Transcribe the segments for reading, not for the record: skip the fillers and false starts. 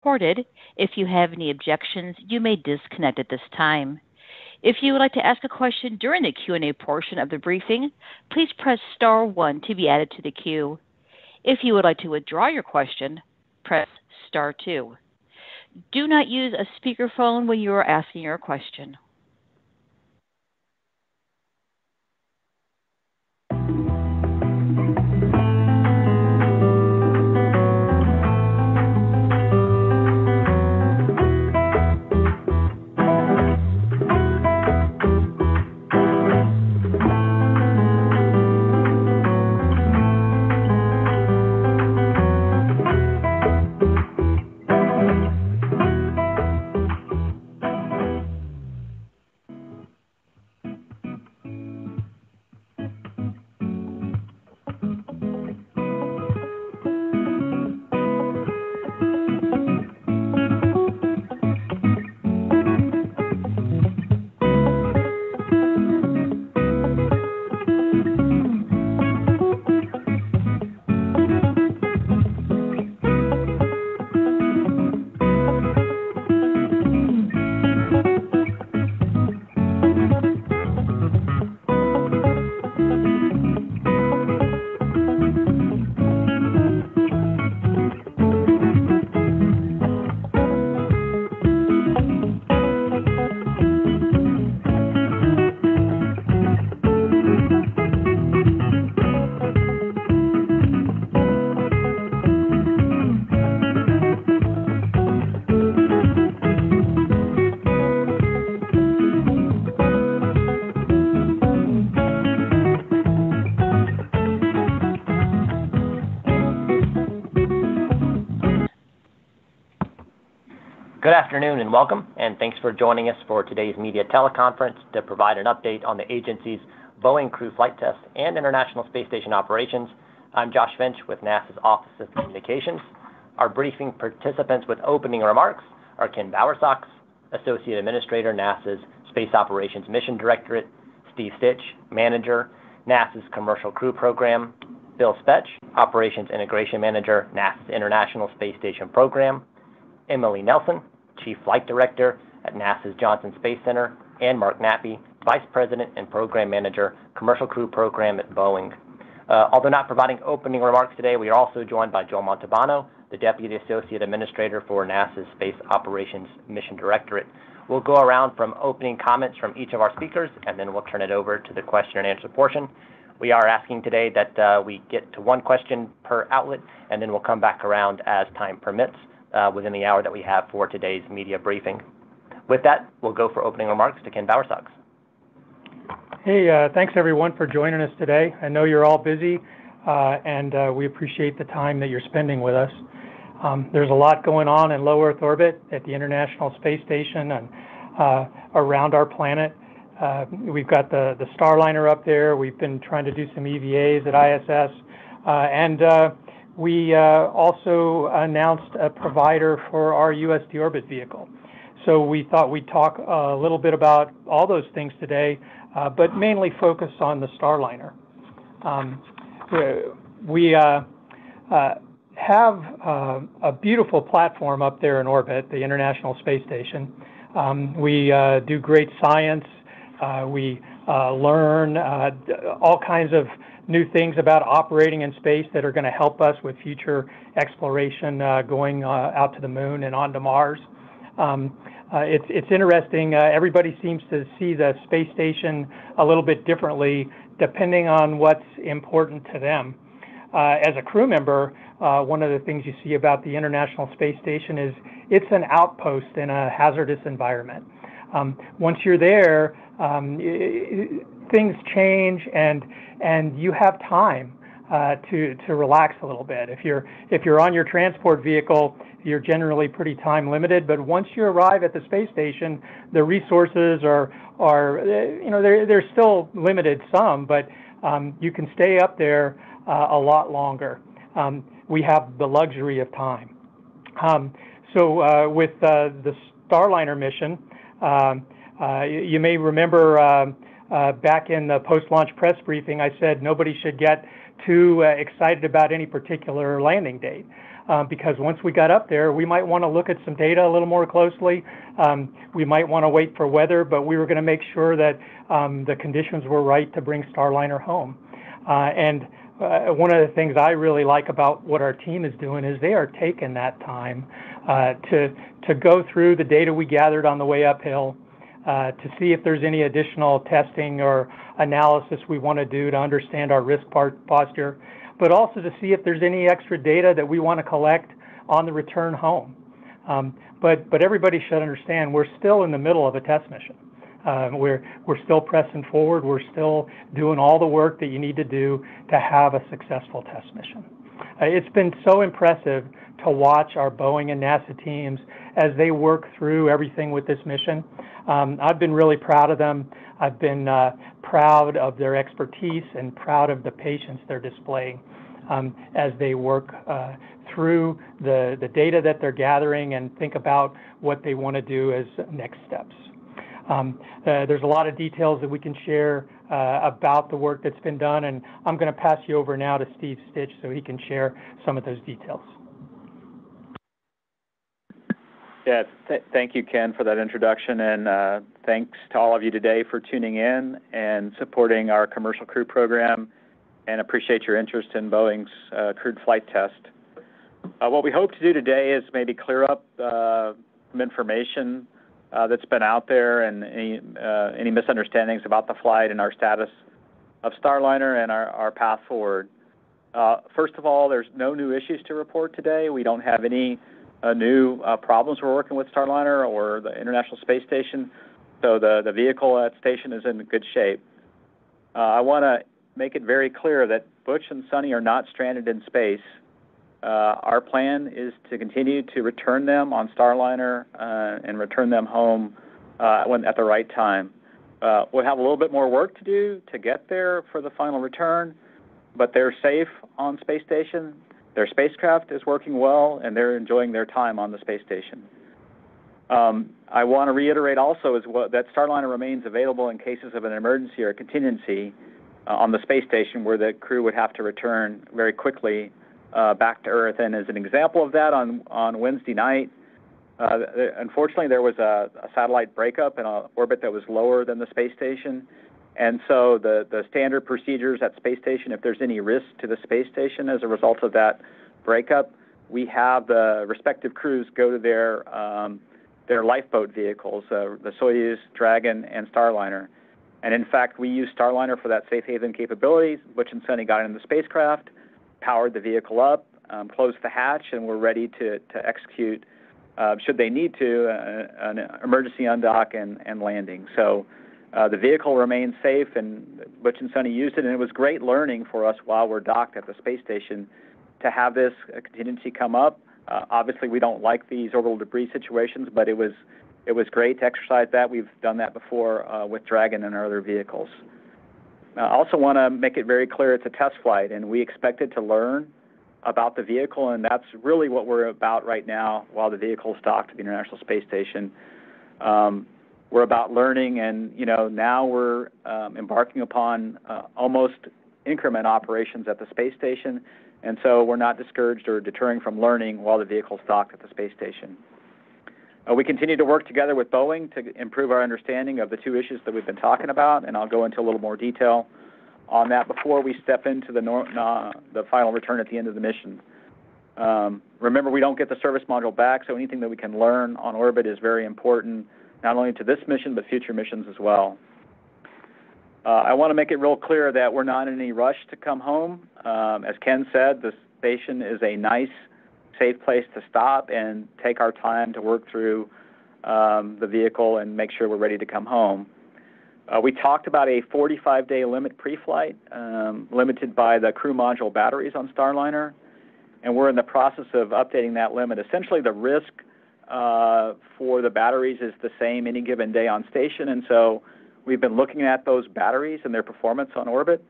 recorded. If you have any objections, you may disconnect at this time. If you would like to ask a question during the Q&A portion of the briefing, please press star 1 to be added to the queue. If you would like to withdraw your question, press star 2. Do not use a speakerphone when you are asking your question. Good afternoon and welcome, and thanks for joining us for today's media teleconference to provide an update on the agency's Boeing crew flight test and International Space Station operations. I'm Josh Finch with NASA's Office of Communications. Our briefing participants with opening remarks are Ken Bowersox, Associate Administrator, NASA's Space Operations Mission Directorate, Stich, Manager, NASA's Commercial Crew Program, Bill Spetch, Operations Integration Manager, NASA's International Space Station Program, Emily Nelson, Chief Flight Director at NASA's Johnson Space Center, and Mark Nappi, Vice President and Program Manager, Commercial Crew Program at Boeing. Although not providing opening remarks today, we are also joined by Joe Montalbano, the Deputy Associate Administrator for NASA's Space Operations Mission Directorate. We'll go around from opening comments from each of our speakers, and then we'll turn it over to the question and answer portion. We are asking today that we get to one question per outlet, and then we'll come back around as time permits within the hour that we have for today's media briefing. With that, we'll go for opening remarks to Ken Bowersox. Hey, thanks everyone for joining us today. I know you're all busy, and we appreciate the time that you're spending with us. There's a lot going on in low Earth orbit at the International Space Station and around our planet. We've got the Starliner up there. We've been trying to do some EVAs at ISS, and we also announced a provider for our U.S. deorbit vehicle. So we thought we'd talk a little bit about all those things today, but mainly focus on the Starliner. We have a beautiful platform up there in orbit, the International Space Station. We do great science. We learn all kinds of new things about operating in space that are going to help us with future exploration going out to the moon and onto Mars. It's interesting. Everybody seems to see the space station a little bit differently depending on what's important to them. As a crew member, one of the things you see about the International Space Station is it's an outpost in a hazardous environment. Once you're there, things change, and you have time to relax a little bit. If you're on your transport vehicle, you're generally pretty time limited. But once you arrive at the space station, the resources are they're still limited some, but you can stay up there a lot longer. We have the luxury of time. So with the Starliner mission, you may remember back in the post-launch press briefing, I said nobody should get too excited about any particular landing date. because once we got up there, we might want to look at some data a little more closely. We might want to wait for weather, but we were going to make sure that the conditions were right to bring Starliner home. And one of the things I really like about what our team is doing is they are taking that time to go through the data we gathered on the way uphill, to see if there's any additional testing or analysis we want to do to understand our risk posture, but also to see if there's any extra data that we want to collect on the return home. But everybody should understand we're still in the middle of a test mission. We're still pressing forward. We're still doing all the work that you need to do to have a successful test mission. It's been so impressive to watch our Boeing and NASA teams as they work through everything with this mission. I've been really proud of them. I've been proud of their expertise and proud of the patience they're displaying as they work through the data that they're gathering and think about what they want to do as next steps. There's a lot of details that we can share about the work that's been done, and I'm going to pass you over now to Steve Stich so he can share some of those details. Yeah, thank you, Ken, for that introduction, and thanks to all of you today for tuning in and supporting our commercial crew program, and appreciate your interest in Boeing's crewed flight test. What we hope to do today is maybe clear up some information that's been out there and any misunderstandings about the flight and our status of Starliner and our path forward. First of all, there's no new issues to report today. We don't have any new problems we're working with Starliner or the International Space Station, so the vehicle at station is in good shape. I want to make it very clear that Butch and Sunny are not stranded in space. Our plan is to continue to return them on Starliner and return them home at the right time. We'll have a little bit more work to do to get there for the final return, but they're safe on space station. Their spacecraft is working well, and they're enjoying their time on the space station. I want to reiterate also that Starliner remains available in cases of an emergency or a contingency on the space station where the crew would have to return very quickly back to Earth. And as an example of that, on Wednesday night, unfortunately, there was a satellite breakup in an orbit that was lower than the space station. And so the standard procedures at space station, if there's any risk to the space station as a result of that breakup, we have the respective crews go to their lifeboat vehicles, the Soyuz, Dragon, and Starliner. And in fact, we use Starliner for that safe haven capability. Butch and Sunny got in the spacecraft, powered the vehicle up, closed the hatch, and we're ready to execute, should they need to, an emergency undock and landing. So the vehicle remains safe, and Butch and Sunny used it, and it was great learning for us while we're docked at the space station to have this contingency come up. Obviously, we don't like these orbital debris situations, but it was great to exercise that. We've done that before with Dragon and our other vehicles. I also want to make it very clear it's a test flight, and we expected to learn about the vehicle, and that's really what we're about right now while the vehicle is docked at the International Space Station. We're about learning, and now we're embarking upon almost increment operations at the space station, and so we're not discouraged or deterring from learning while the vehicle is docked at the space station. We continue to work together with Boeing to improve our understanding of the two issues that we've been talking about, and I'll go into a little more detail on that before we step into the final return at the end of the mission. Remember, we don't get the service module back, so anything that we can learn on orbit is very important, not only to this mission, but future missions as well. I want to make it real clear that we're not in any rush to come home. As Ken said, the station is a nice, safe place to stop and take our time to work through the vehicle and make sure we're ready to come home. We talked about a 45-day limit pre-flight, limited by the crew module batteries on Starliner, and we're in the process of updating that limit. Essentially, the risk for the batteries is the same any given day on station, and so we've been looking at those batteries and their performance on orbit.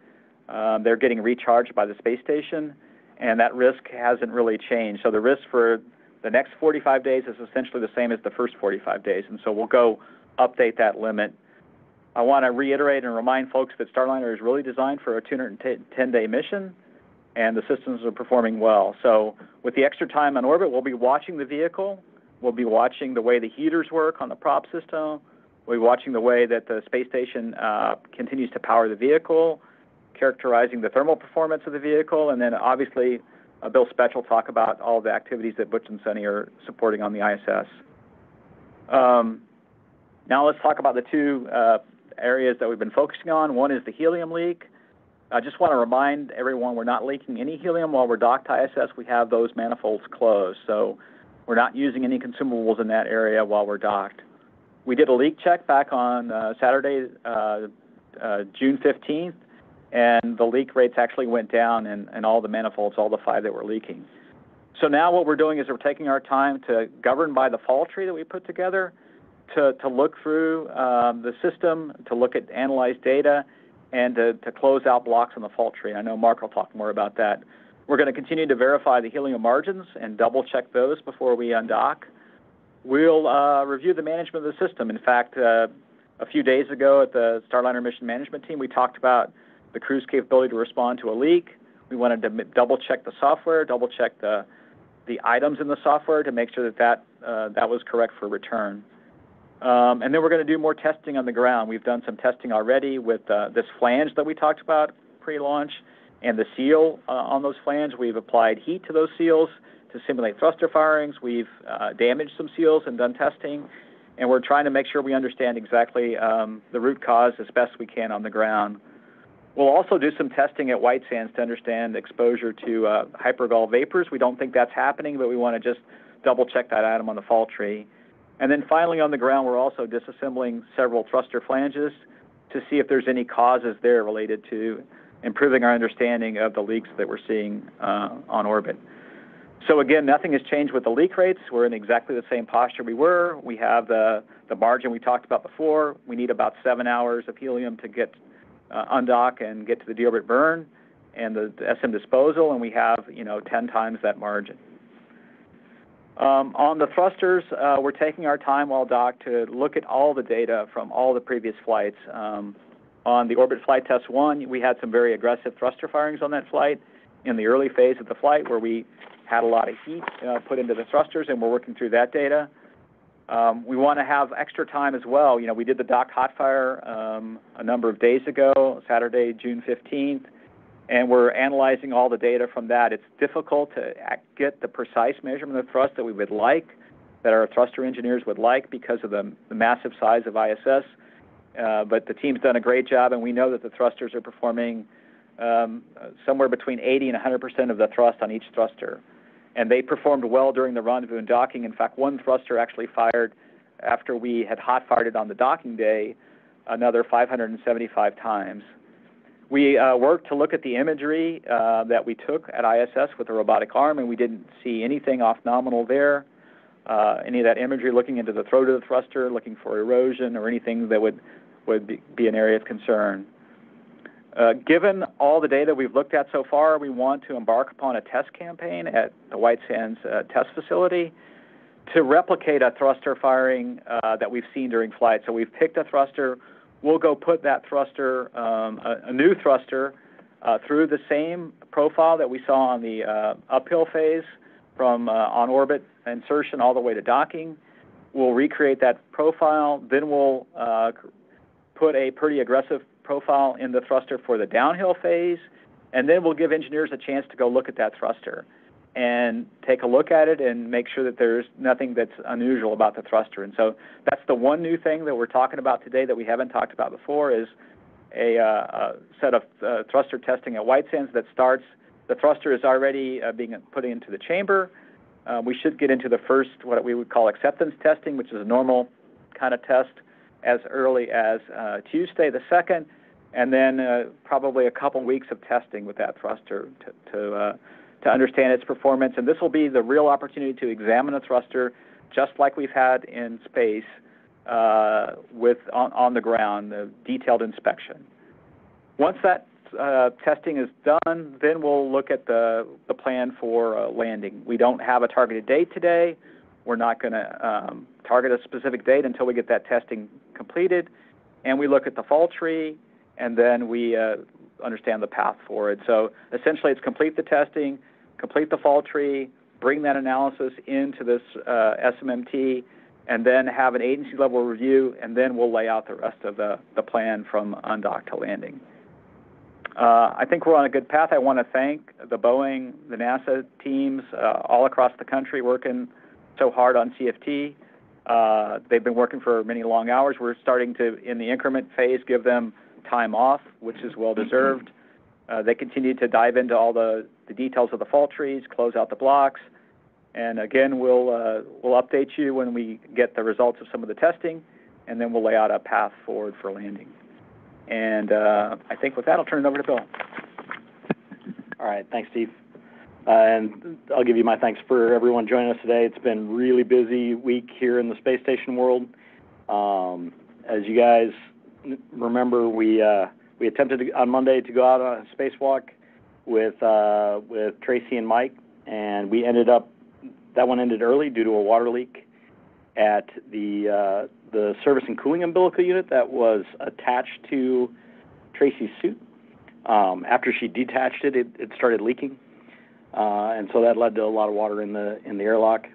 They're getting recharged by the space station, and that risk hasn't really changed. So the risk for the next 45 days is essentially the same as the first 45 days, and so we'll go update that limit. I want to reiterate and remind folks that Starliner is really designed for a 210-day mission, and the systems are performing well. So with the extra time on orbit, we'll be watching the vehicle. We'll be watching the way the heaters work on the prop system. We'll be watching the way that the space station continues to power the vehicle, characterizing the thermal performance of the vehicle, and then obviously Bill Spetch will talk about all the activities that Butch and Sunny are supporting on the ISS. Now let's talk about the two areas that we've been focusing on. One is the helium leak. I just want to remind everyone we're not leaking any helium while we're docked to ISS. We have those manifolds closed, so we're not using any consumables in that area while we're docked. We did a leak check back on Saturday, June 15th, and the leak rates actually went down in all the manifolds, all the 5 that were leaking. So now what we're doing is we're taking our time to govern by the fall tree that we put together, to look through the system, to look at analyzed data, and to close out blocks on the fault tree. I know Mark will talk more about that. We're going to continue to verify the helium margins and double-check those before we undock. We'll review the management of the system. In fact, a few days ago at the Starliner mission management team, we talked about the crew's capability to respond to a leak. We wanted to double-check the software, double-check the items in the software to make sure that was correct for return. And then we're going to do more testing on the ground. We've done some testing already with this flange that we talked about pre-launch and the seal on those flanges. We've applied heat to those seals to simulate thruster firings. We've damaged some seals and done testing, and we're trying to make sure we understand exactly the root cause as best we can on the ground. We'll also do some testing at White Sands to understand exposure to hypergol vapors. We don't think that's happening, but we want to just double-check that item on the fault tree. And then finally on the ground, we're also disassembling several thruster flanges to see if there's any causes there related to improving our understanding of the leaks that we're seeing on orbit. So again, nothing has changed with the leak rates. We're in exactly the same posture we were. We have the margin we talked about before. We need about 7 hours of helium to get undock and get to the deorbit burn and the SM disposal, and we have 10 times that margin. On the thrusters, we're taking our time while docked to look at all the data from all the previous flights. On the Orbit Flight Test 1, we had some very aggressive thruster firings on that flight in the early phase of the flight where we had a lot of heat put into the thrusters, and we're working through that data. We want to have extra time as well. We did the dock hot fire a number of days ago, Saturday, June 15th. And we're analyzing all the data from that. It's difficult to get the precise measurement of thrust that we would like, that our thruster engineers would like because of the massive size of ISS. But the team's done a great job, and we know that the thrusters are performing somewhere between 80 and 100% of the thrust on each thruster. And they performed well during the rendezvous and docking. In fact, one thruster actually fired after we had hot fired it on the docking day another 575 times. We worked to look at the imagery that we took at ISS with the robotic arm, and we didn't see anything off nominal there. Any of that imagery looking into the throat of the thruster, looking for erosion or anything that would be an area of concern. Given all the data we've looked at so far, we want to embark upon a test campaign at the White Sands test facility to replicate a thruster firing that we've seen during flight. So we've picked a thruster. We'll go put that thruster, a new thruster, through the same profile that we saw on the uphill phase from on-orbit insertion all the way to docking. We'll recreate that profile. Then we'll put a pretty aggressive profile in the thruster for the downhill phase, and then we'll give engineers a chance to go look at that thruster and take a look at it and make sure that there's nothing that's unusual about the thruster. And so that's the one new thing that we're talking about today that we haven't talked about before is a set of thruster testing at White Sands that starts. The thruster is already being put into the chamber. We should get into the first, what we would call acceptance testing, which is a normal kind of test, as early as Tuesday the 2nd, and then probably a couple weeks of testing with that thruster to understand its performance. And this will be the real opportunity to examine a thruster just like we've had in space on the ground, the detailed inspection. Once that testing is done, then we'll look at the plan for landing. We don't have a targeted date today. We're not going to target a specific date until we get that testing completed. And we look at the fall tree, and then we understand the path forward. So essentially, it's complete the testing, complete the fault tree, bring that analysis into this SMMT, and then have an agency-level review, and then we'll lay out the rest of the plan from undock to landing. I think we're on a good path. I want to thank the Boeing, the NASA teams all across the country working so hard on CFT. They've been working for many long hours. We're starting to, in the increment phase, give them time off, which is well-deserved. They continue to dive into all the details of the fault trees, close out the blocks, and again, we'll update you when we get the results of some of the testing, and then we'll lay out a path forward for landing. And I think with that, I'll turn it over to Bill. All right, thanks, Steve. And I'll give you my thanks for everyone joining us today. It's been a really busy week here in the space station world. As you guys remember, we attempted on Monday to go out on a spacewalk with Tracy and Mike, and that one ended early due to a water leak at the service and cooling umbilical unit that was attached to Tracy's suit. After she detached it, it started leaking, and so that led to a lot of water in the airlock.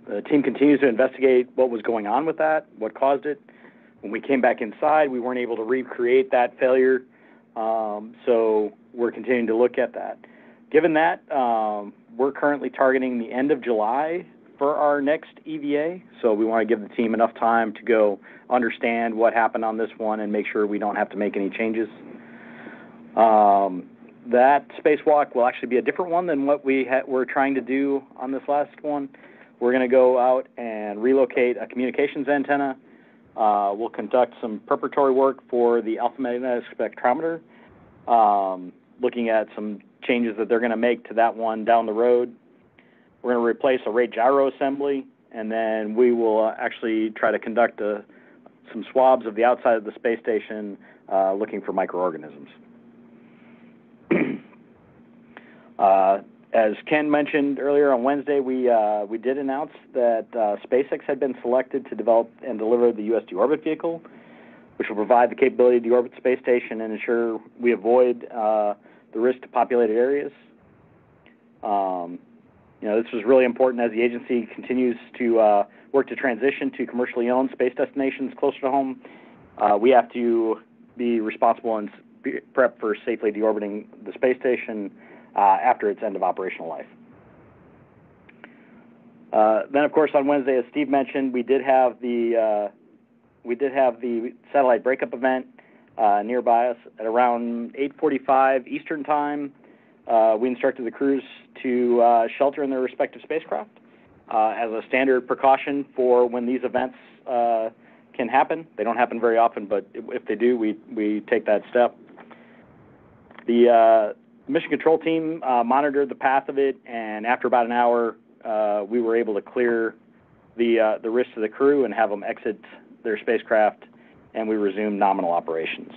The team continues to investigate what was going on with that, what caused it. When we came back inside, we weren't able to recreate that failure, so we're continuing to look at that. Given that, we're currently targeting the end of July for our next EVA, so we want to give the team enough time to go understand what happened on this one and make sure we don't have to make any changes. That spacewalk will actually be a different one than what we're trying to do on this last one. We're going to go out and relocate a communications antenna. We'll conduct some preparatory work for the alpha magnetic spectrometer, looking at some changes that they're going to make to that one down the road. We're going to replace a rate gyro assembly, and then we will actually try to conduct some swabs of the outside of the space station looking for microorganisms. As Ken mentioned earlier on Wednesday, we did announce that SpaceX had been selected to develop and deliver the U.S. deorbit vehicle, which will provide the capability to deorbit the space station and ensure we avoid the risk to populated areas. This was really important as the agency continues to work to transition to commercially owned space destinations closer to home. We have to be responsible and prep for safely deorbiting the space station after its end of operational life. Then, of course, on Wednesday, as Steve mentioned, we did have the satellite breakup event nearby us at around 8:45 Eastern Time. We instructed the crews to shelter in their respective spacecraft as a standard precaution for when these events can happen. They don't happen very often, but if they do, we take that step. The mission control team monitored the path of it, and after about an hour, we were able to clear the risk to the crew and have them exit their spacecraft, and we resumed nominal operations.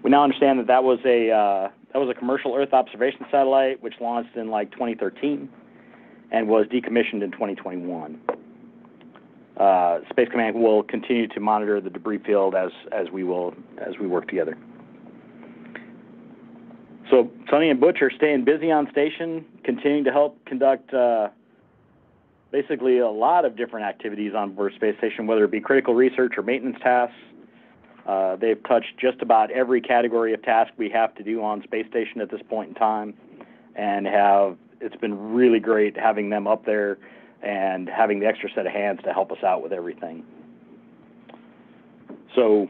We now understand that was a commercial Earth observation satellite which launched in 2013 and was decommissioned in 2021. Space Command will continue to monitor the debris field as we work together. So Sonny and Butch are staying busy on station, continuing to help conduct basically a lot of different activities on board Space Station, whether it be critical research or maintenance tasks. They've touched just about every category of task we have to do on Space Station at this point in time, and it's been really great having them up there and having the extra set of hands to help us out with everything. So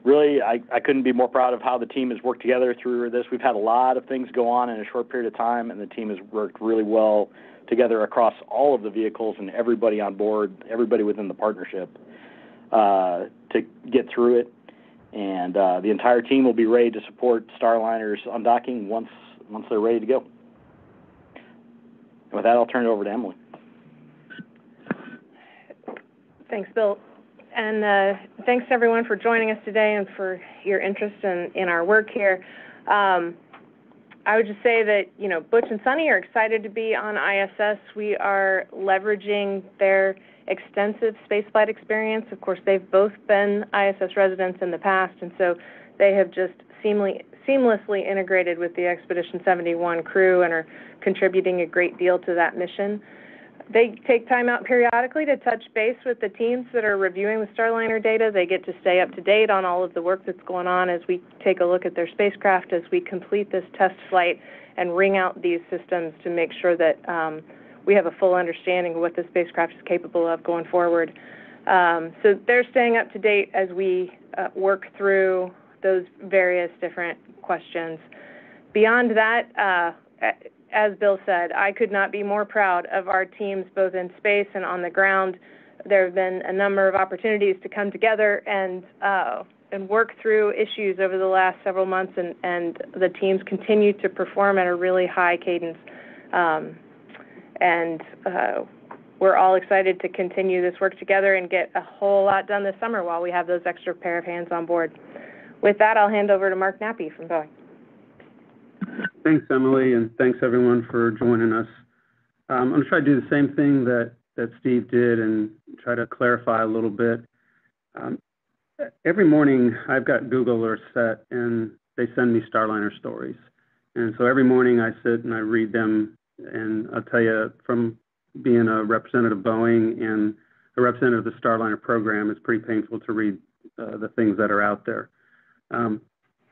really, I couldn't be more proud of how the team has worked together through this. We've had a lot of things go on in a short period of time, and the team has worked really well together across all of the vehicles and everybody on board, everybody within the partnership to get through it. And the entire team will be ready to support Starliner's undocking once they're ready to go. And with that, I'll turn it over to Emily. Thanks, Bill. And thanks, everyone, for joining us today and for your interest in our work here. I would just say that, Butch and Sonny are excited to be on ISS. We are leveraging their extensive spaceflight experience. Of course, they've both been ISS residents in the past, and so they have just seamlessly integrated with the Expedition 71 crew and are contributing a great deal to that mission. They take time out periodically to touch base with the teams that are reviewing the Starliner data. They get to stay up to date on all of the work that's going on as we take a look at their spacecraft, as we complete this test flight and ring out these systems to make sure that we have a full understanding of what the spacecraft is capable of going forward. So they're staying up to date as we work through those various different questions. Beyond that, as Bill said, I could not be more proud of our teams both in space and on the ground. There have been a number of opportunities to come together and work through issues over the last several months, and the teams continue to perform at a really high cadence. We're all excited to continue this work together and get a whole lot done this summer while we have those extra pair of hands on board. With that, I'll hand over to Mark Nappi from Boeing. Thanks, Emily, and thanks everyone for joining us. I'm going to try to do the same thing that Steve did and try to clarify a little bit. Every morning, I've got Google alerts set, and they send me Starliner stories. And so every morning I sit and I read them, and I'll tell you, from being a representative of Boeing and a representative of the Starliner program, it's pretty painful to read the things that are out there.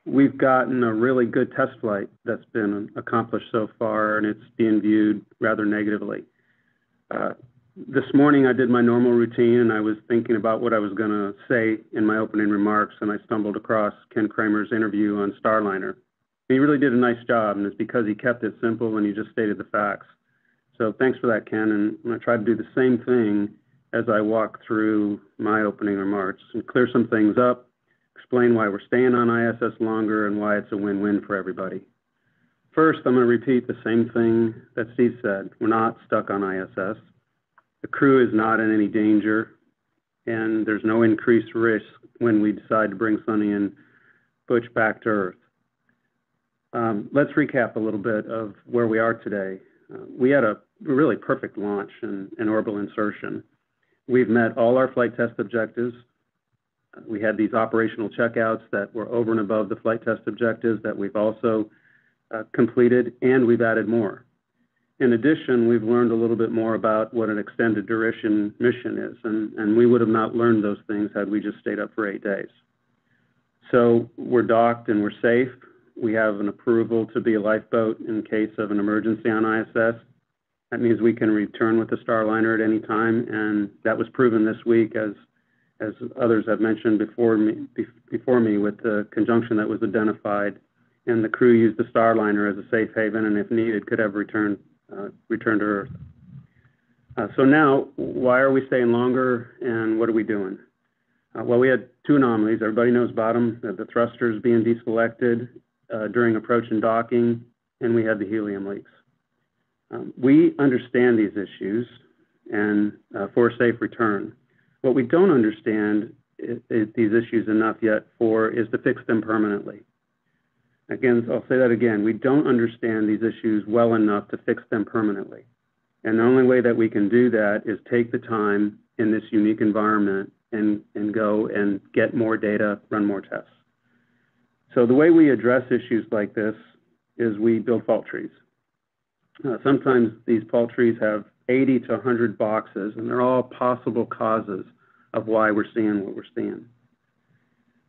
We've gotten a really good test flight that's been accomplished so far, and it's being viewed rather negatively. This morning I did my normal routine, and I was thinking about what I was going to say in my opening remarks, and I stumbled across Ken Kramer's interview on Starliner. He really did a nice job, and it's because he kept it simple and he just stated the facts. So thanks for that, Ken, and I'm going to try to do the same thing as I walk through my opening remarks and clear some things up, explain why we're staying on ISS longer and why it's a win-win for everybody. First, I'm going to repeat the same thing that Steve said. We're not stuck on ISS. The crew is not in any danger, and there's no increased risk when we decide to bring Sonny and Butch back to Earth. Let's recap a little bit of where we are today. We had a really perfect launch and orbital insertion. We've met all our flight test objectives. We had these operational checkouts that were over and above the flight test objectives that we've also completed, and we've added more. In addition, we've learned a little bit more about what an extended duration mission is, and we would have not learned those things had we just stayed up for 8 days. So we're docked and we're safe. We have an approval to be a lifeboat in case of an emergency on ISS. That means we can return with the Starliner at any time, and that was proven this week, as others have mentioned before me, with the conjunction that was identified, and the crew used the Starliner as a safe haven, and if needed, could have returned to Earth. So now, why are we staying longer, and what are we doing? Well, we had two anomalies. Everybody knows about them: the thrusters being deselected during approach and docking, and we had the helium leaks. We understand these issues and for a safe return. What we don't understand these issues enough yet for is to fix them permanently. Again, I'll say that again. We don't understand these issues well enough to fix them permanently. And the only way that we can do that is take the time in this unique environment and go and get more data, run more tests. So the way we address issues like this is we build fault trees. Sometimes these fault trees have 80 to 100 boxes, and they're all possible causes of why we're seeing what we're seeing.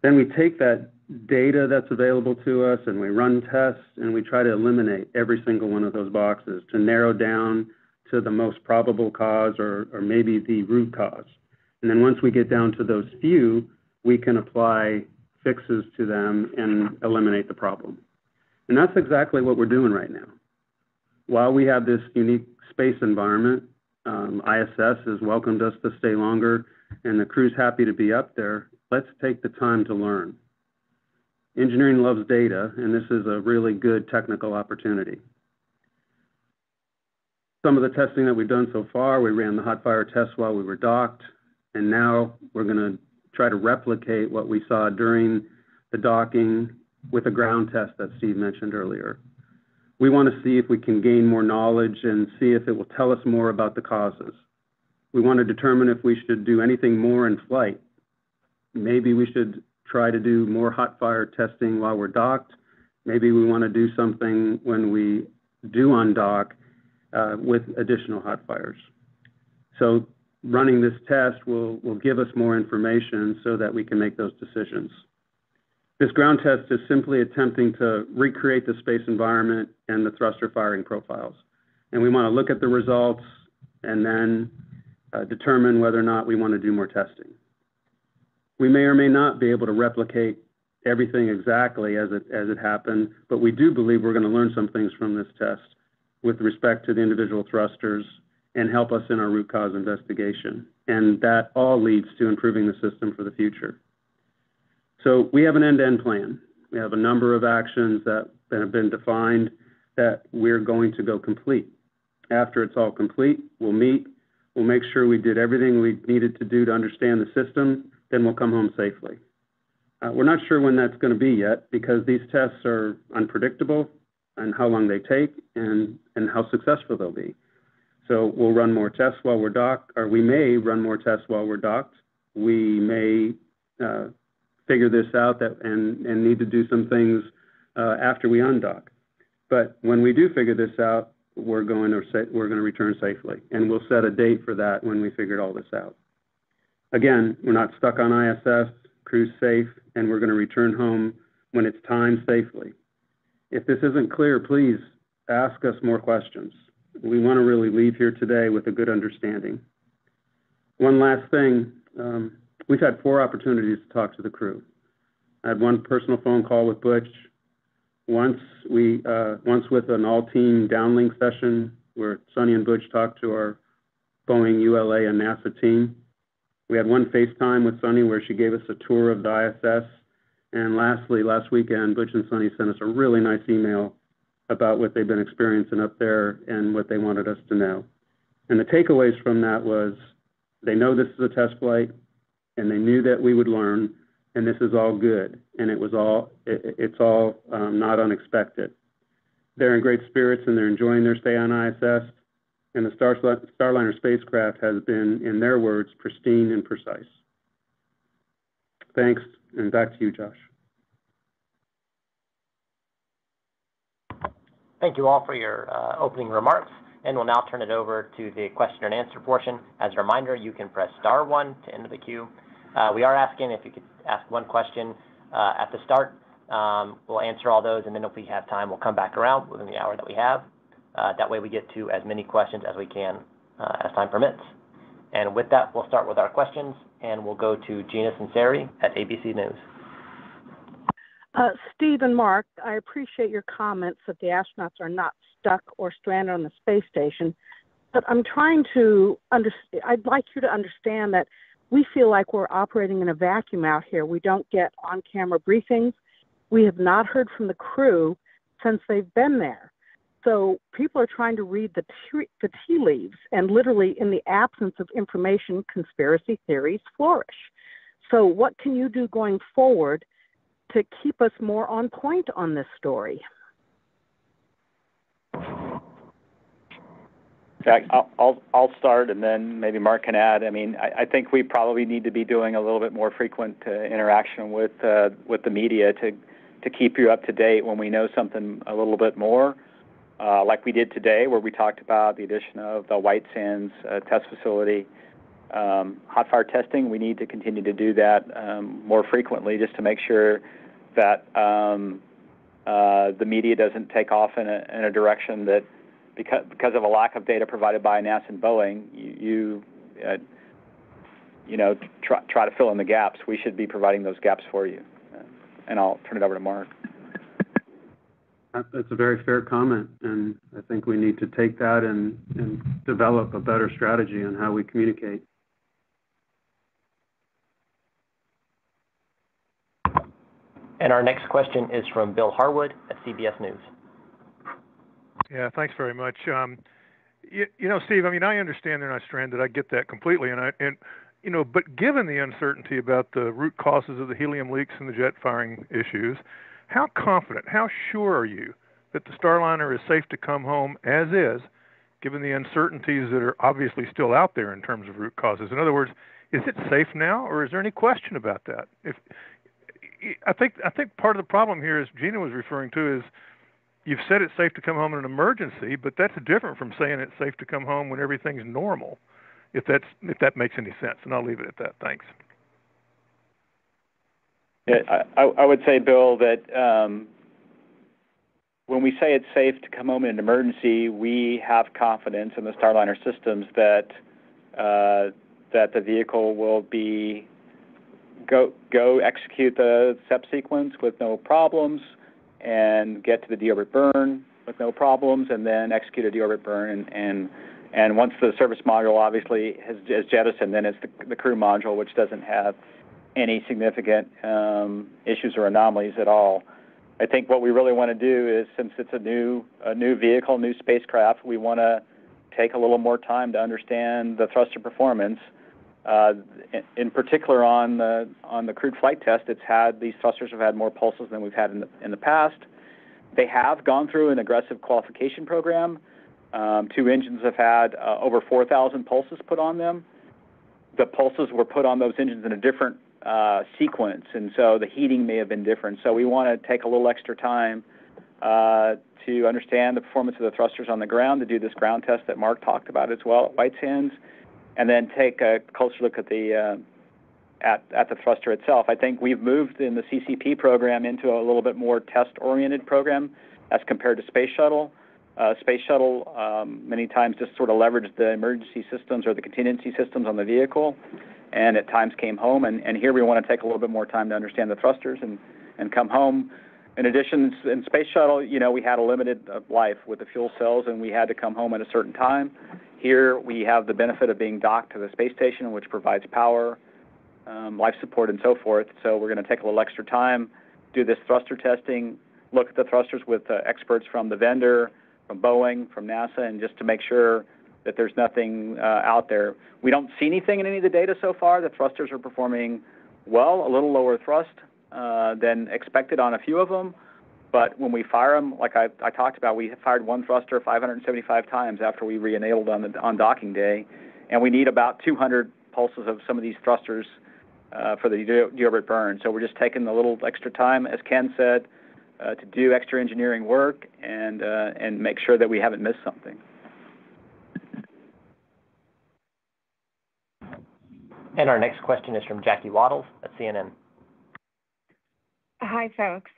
Then we take that data that's available to us and we run tests, and we try to eliminate every single one of those boxes to narrow down to the most probable cause or maybe the root cause. And then once we get down to those few, we can apply fixes to them and eliminate the problem. And that's exactly what we're doing right now. While we have this unique space environment, ISS has welcomed us to stay longer, and the crew's happy to be up there. Let's take the time to learn. Engineering loves data, and this is a really good technical opportunity. Some of the testing that we've done so far, we ran the hot fire test while we were docked, and now we're going to try to replicate what we saw during the docking with a ground test that Steve mentioned earlier. We want to see if we can gain more knowledge and see if it will tell us more about the causes. We want to determine if we should do anything more in flight. Maybe we should try to do more hot fire testing while we're docked Maybe we want to do something when we do undock with additional hot fires. So running this test will give us more information so that we can make those decisions. This ground test is simply attempting to recreate the space environment and the thruster firing profiles. And we want to look at the results and then determine whether or not we want to do more testing. We may or may not be able to replicate everything exactly as it happened, but we do believe we're going to learn some things from this test with respect to the individual thrusters and help us in our root cause investigation. And that all leads to improving the system for the future. So we have an end-to-end plan. We have a number of actions that have been defined that we're going to go complete. After it's all complete, we'll meet, we'll make sure we did everything we needed to do to understand the system, then we'll come home safely. We're not sure when that's going to be yet because these tests are unpredictable and how long they take and how successful they'll be. So we'll run more tests while we're docked, or we may run more tests while we're docked. We may figure this out and need to do some things after we undock. But when we do figure this out, we're going to return safely, and we'll set a date for that when we figured all this out. Again, we're not stuck on ISS, crew's safe, and we're going to return home when it's time safely. If this isn't clear, please ask us more questions. We want to really leave here today with a good understanding. One last thing, we've had 4 opportunities to talk to the crew. I had one personal phone call with Butch, once with an all-team downlink session where Sonny and Butch talked to our Boeing, ULA, and NASA team. We had one FaceTime with Sonny where she gave us a tour of the ISS. And lastly, last weekend, Butch and Sonny sent us a really nice email about what they've been experiencing up there and what they wanted us to know. And the takeaways from that was they know this is a test flight, and they knew that we would learn, and this is all good, and it's all not unexpected. They're in great spirits, and they're enjoying their stay on ISS, and the Starliner spacecraft has been, in their words, pristine and precise. Thanks, and back to you, Josh. Thank you all for your opening remarks, and we'll now turn it over to the question and answer portion. As a reminder, you can press *1 to enter the queue. We are asking if you could ask one question at the start. We'll answer all those, and then if we have time, we'll come back around within the hour that we have. That way we get to as many questions as we can as time permits. And with that, we'll start with our questions, and we'll go to Gina Sinceri at ABC News. Steve and Mark, I appreciate your comments that the astronauts are not stuck or stranded on the space station, but I'd like you to understand that we feel like we're operating in a vacuum out here. We don't get on-camera briefings. We have not heard from the crew since they've been there. So people are trying to read the tea leaves, and literally in the absence of information, conspiracy theories flourish. So what can you do going forward to keep us more on point on this story? I'll start, and then maybe Mark can add. I mean, I think we probably need to be doing a little bit more frequent interaction with the media to keep you up to date when we know something a little bit more, like we did today, where we talked about the addition of the White Sands test facility. Hot fire testing, we need to continue to do that more frequently, just to make sure that the media doesn't take off in a direction that, because of a lack of data provided by NASA and Boeing, you try to fill in the gaps. We should be providing those gaps for you. And I'll turn it over to Mark. That's a very fair comment, and I think we need to take that and develop a better strategy on how we communicate. And our next question is from Bill Harwood at CBS News. Yeah, thanks very much. Steve, I mean, I understand they're not stranded. I get that completely. But given the uncertainty about the root causes of the helium leaks and the jet firing issues, how confident, how sure are you that the Starliner is safe to come home as is, given the uncertainties that are obviously still out there in terms of root causes? In other words, is it safe now, or is there any question about that? I think part of the problem here, as Gina was referring to, is you've said it's safe to come home in an emergency, but that's different from saying it's safe to come home when everything's normal. If that makes any sense, and I'll leave it at that. Thanks. Yeah, I would say, Bill, that when we say it's safe to come home in an emergency, we have confidence in the Starliner systems that the vehicle will go execute the SEP sequence with no problems and get to the deorbit burn with no problems, and then execute a deorbit burn. And once the service module obviously has jettisoned, then it's the crew module, which doesn't have any significant issues or anomalies at all. I think what we really want to do is, since it's a new vehicle, new spacecraft, we want to take a little more time to understand the thruster performance. In particular, on the crewed flight test, these thrusters have had more pulses than we've had in the past. They have gone through an aggressive qualification program. 2 engines have had over 4,000 pulses put on them. The pulses were put on those engines in a different sequence, and so the heating may have been different. So we want to take a little extra time to understand the performance of the thrusters on the ground, to do this ground test that Mark talked about as well at White Sands, and then take a closer look at the thruster itself. I think we've moved in the CCP program into a little bit more test-oriented program as compared to Space Shuttle. Space Shuttle many times just sort of leveraged the emergency systems or the contingency systems on the vehicle, and at times came home. And here we want to take a little bit more time to understand the thrusters and come home. In addition, in Space Shuttle, we had a limited life with the fuel cells, and we had to come home at a certain time. Here we have the benefit of being docked to the space station, which provides power, life support, and so forth. So we're going to take a little extra time, do this thruster testing, look at the thrusters with experts from the vendor, from Boeing, from NASA, and just to make sure that there's nothing out there. We don't see anything in any of the data so far. The thrusters are performing well, a little lower thrust than expected on a few of them. But when we fire them, like I talked about, we fired one thruster 575 times after we re-enabled on docking day, and we need about 200 pulses of some of these thrusters for the deorbit burn. So we're just taking a little extra time, as Ken said, to do extra engineering work and make sure that we haven't missed something. And our next question is from Jackie Waddles at CNN. Hi, folks.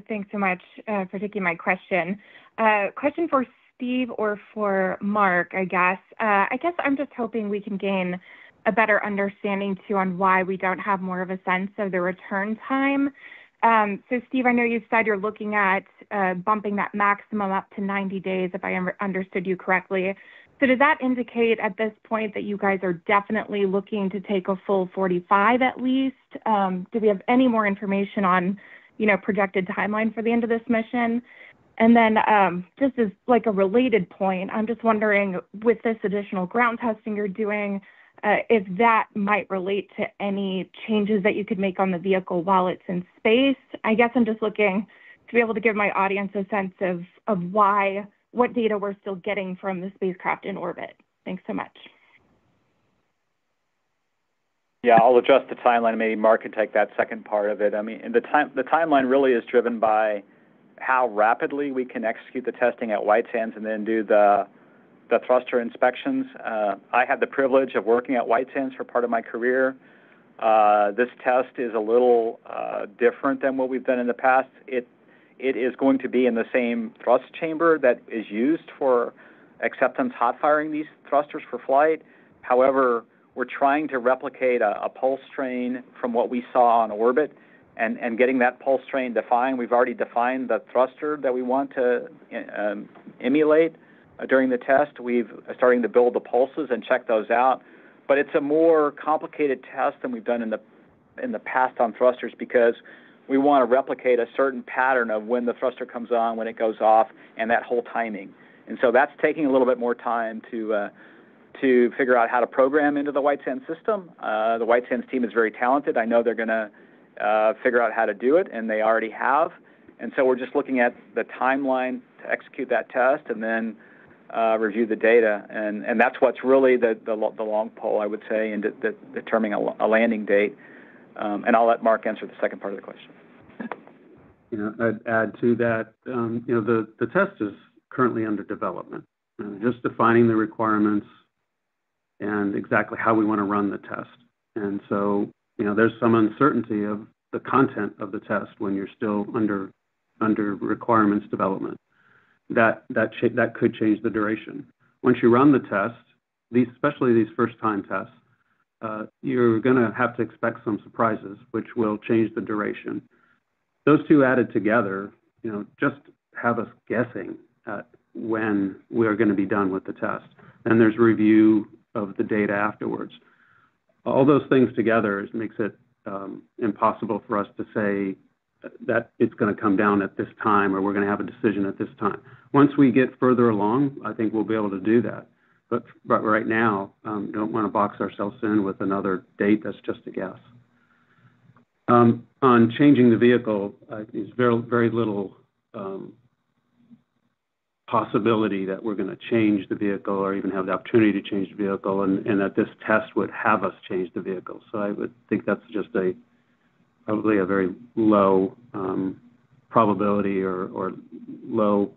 Thanks so much for taking my question. Question for Steve or for Mark, I guess. I guess I'm just hoping we can gain a better understanding, too, on why we don't have more of a sense of the return time. So, Steve, I know you said you're looking at bumping that maximum up to 90 days, if I understood you correctly. So does that indicate at this point that you guys are definitely looking to take a full 45 at least? Do we have any more information on, projected timeline for the end of this mission? And then just as like a related point, I'm just wondering, with this additional ground testing you're doing, if that might relate to any changes that you could make on the vehicle while it's in space. I guess I'm just looking to be able to give my audience a sense of what data we're still getting from the spacecraft in orbit. Thanks so much. Yeah, I'll address the timeline. Maybe Mark can take that second part of it. I mean, the timeline really is driven by how rapidly we can execute the testing at White Sands and then do the thruster inspections. I had the privilege of working at White Sands for part of my career. This test is a little different than what we've done in the past. It is going to be in the same thrust chamber that is used for acceptance hot firing these thrusters for flight. However, we're trying to replicate a pulse train from what we saw on orbit and getting that pulse train defined. We've already defined the thruster that we want to emulate during the test. We've starting to build the pulses and check those out. But it's a more complicated test than we've done in the past on thrusters, because we want to replicate a certain pattern of when the thruster comes on, when it goes off, and that whole timing. And so that's taking a little bit more time to figure out how to program into the White Sands system. The White Sands team is very talented. I know they're going to figure out how to do it, and they already have. And so we're just looking at the timeline to execute that test and then review the data. And that's what's really the long pole, I would say, in determining a landing date. And I'll let Mark answer the second part of the question. I'd add to that, the test is currently under development, just defining the requirements and exactly how we want to run the test. And so, there's some uncertainty of the content of the test when you're still under requirements development. That could change the duration. Once you run the test, especially these first-time tests, you're going to have to expect some surprises, which will change the duration. Those two added together, just have us guessing at when we are going to be done with the test. Then there's review of the data afterwards. All those things together makes it impossible for us to say that it's going to come down at this time or we're going to have a decision at this time. Once we get further along, I think we'll be able to do that. But right now, don't want to box ourselves in with another date that's just a guess. On changing the vehicle, there's very, very little possibility that we're going to change the vehicle or even have the opportunity to change the vehicle, and that this test would have us change the vehicle. So I would think that's just probably a very low probability or low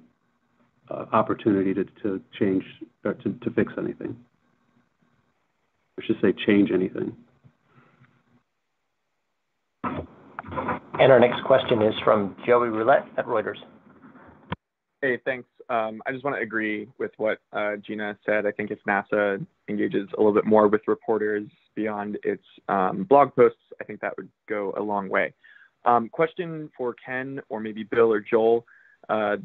opportunity to change or to fix anything. I should say change anything. And our next question is from Joey Roulette at Reuters. Hey, thanks. I just want to agree with what Gina said. I think if NASA engages a little bit more with reporters beyond its blog posts, I think that would go a long way. Question for Ken or maybe Bill or Joel. I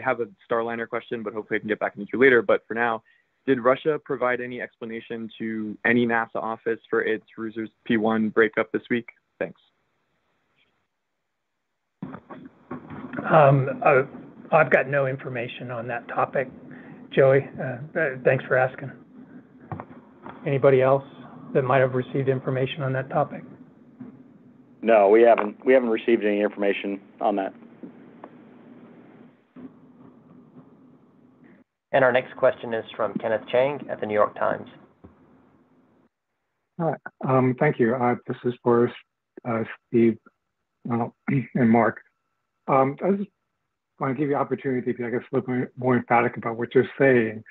have a Starliner question, but hopefully I can get back into you later. But for now, did Russia provide any explanation to any NASA office for its Rusers P-1 breakup this week? Thanks. I've got no information on that topic, Joey. Thanks for asking. Anybody else that might have received information on that topic? No, we haven't received any information on that. And our next question is from Kenneth Chang at the New York Times. Hi, thank you. This is for Steve and Mark. I just want to give you the opportunity to, I guess, look more emphatic about what you're saying.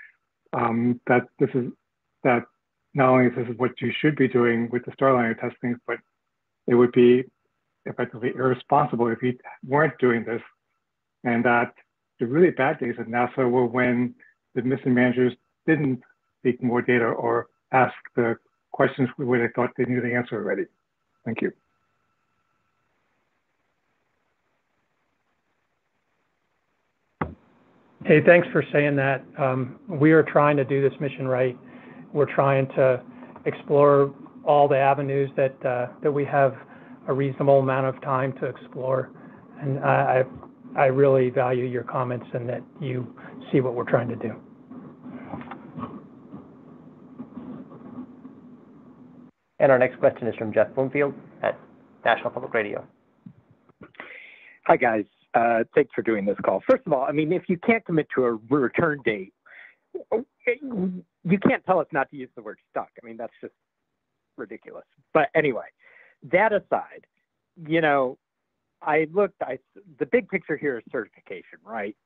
That not only is this what you should be doing with the Starliner testing, but it would be effectively irresponsible if you weren't doing this, and that the really bad days at NASA were when the mission managers didn't seek more data or ask the questions where they thought they knew the answer already. Thank you. Hey, thanks for saying that. We are trying to do this mission right. We're trying to explore all the avenues that we have a reasonable amount of time to explore. And I really value your comments and that you see what we're trying to do. And our next question is from Jeff Bloomfield at National Public Radio. Hi, guys. Thanks for doing this call. First of all, I mean, if you can't commit to a return date, you can't tell us not to use the word stuck. I mean, that's just ridiculous. But anyway, that aside, the big picture here is certification, right?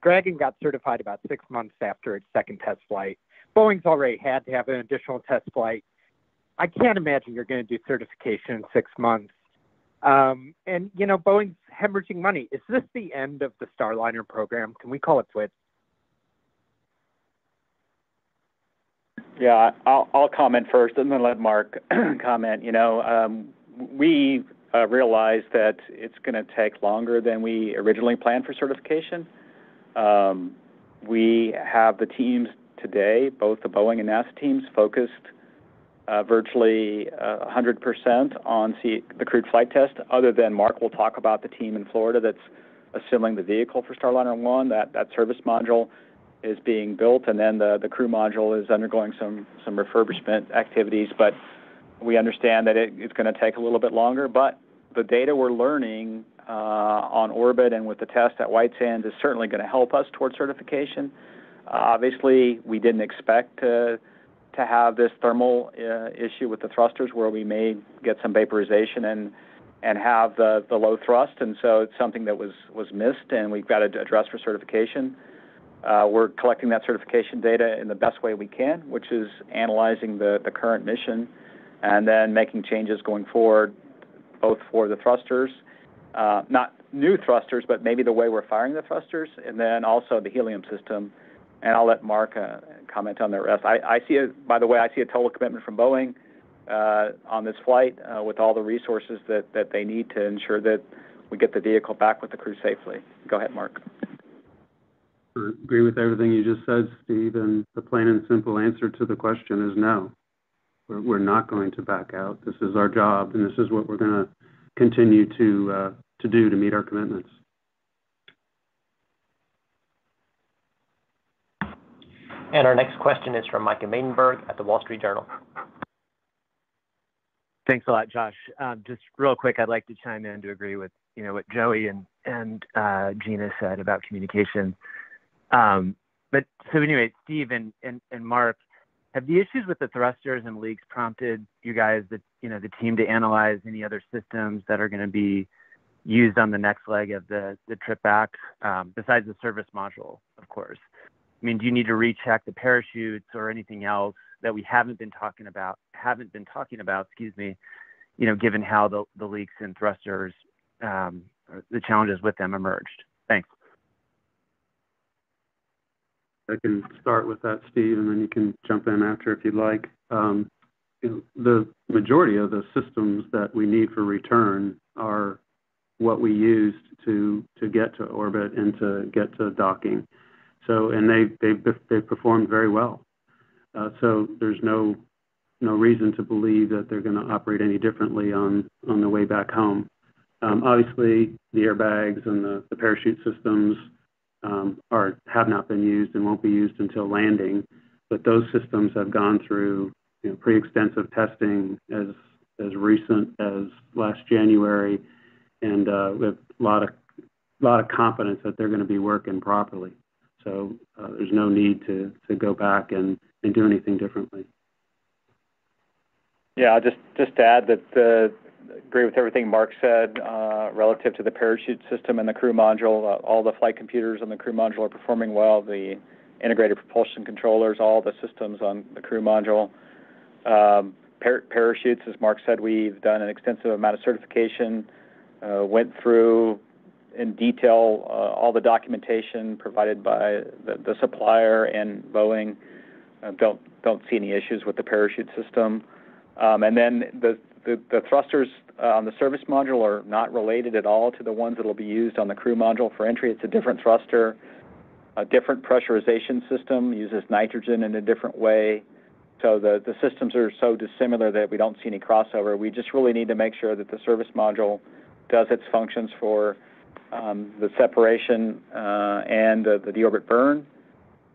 Dragon got certified about 6 months after its second test flight. Boeing's already had to have an additional test flight. I can't imagine you're going to do certification in 6 months. Boeing's hemorrhaging money. Is this the end of the Starliner program? Can we call it quits? Yeah, I'll comment first and then let Mark comment. We realize that it's going to take longer than we originally planned for certification. We have the teams today, both the Boeing and NASA teams, focused virtually 100% on the crewed flight test, other than Mark will talk about the team in Florida that's assembling the vehicle for Starliner 1. That service module is being built, and then the crew module is undergoing some refurbishment activities. But we understand that it's going to take a little bit longer. But the data we're learning on orbit and with the test at White Sands is certainly going to help us towards certification. Obviously, we didn't expect to to have this thermal issue with the thrusters where we may get some vaporization and have the low thrust, and so it's something that was missed, and we've got to address for certification. We're collecting that certification data in the best way we can, which is analyzing the current mission and then making changes going forward, both for the thrusters, not new thrusters, but maybe the way we're firing the thrusters, and then also the helium system. And I'll let Mark comment on the rest. By the way, I see a total commitment from Boeing on this flight with all the resources that they need to ensure that we get the vehicle back with the crew safely. Go ahead, Mark. I agree with everything you just said, Steve, and the plain and simple answer to the question is no. We're not going to back out. This is our job, and this is what we're going to continue to do to meet our commitments. And our next question is from Micah Maidenberg at the Wall Street Journal. Thanks a lot, Josh. Just real quick, I'd like to chime in to agree with what Joey and Gina said about communication. But so anyway, Steve and Mark, have the issues with the thrusters and leaks prompted you guys, the team, to analyze any other systems that are going to be used on the next leg of the trip back, besides the service module, of course? I mean, do you need to recheck the parachutes or anything else that we haven't been talking about, given how the leaks and thrusters, the challenges with them emerged? Thanks. I can start with that, Steve, and then you can jump in after if you'd like. The majority of the systems that we need for return are what we used to get to orbit and to get to docking. So, and they've performed very well. So there's no reason to believe that they're going to operate any differently on the way back home. Obviously, the airbags and the parachute systems have not been used and won't be used until landing, but those systems have gone through pretty extensive testing as recent as last January, and with a lot of confidence that they're going to be working properly. So there's no need to go back and do anything differently. Yeah, just to add that agree with everything Mark said relative to the parachute system and the crew module. All the flight computers on the crew module are performing well. The integrated propulsion controllers, all the systems on the crew module. Parachutes, as Mark said, we've done an extensive amount of certification, went through in detail all the documentation provided by the supplier and Boeing. Don't see any issues with the parachute system. And then the thrusters on the service module are not related at all to the ones that will be used on the crew module for entry. It's a different thruster, a different pressurization system, uses nitrogen in a different way. So the systems are so dissimilar that we don't see any crossover. We just really need to make sure that the service module does its functions for the separation and the deorbit burn.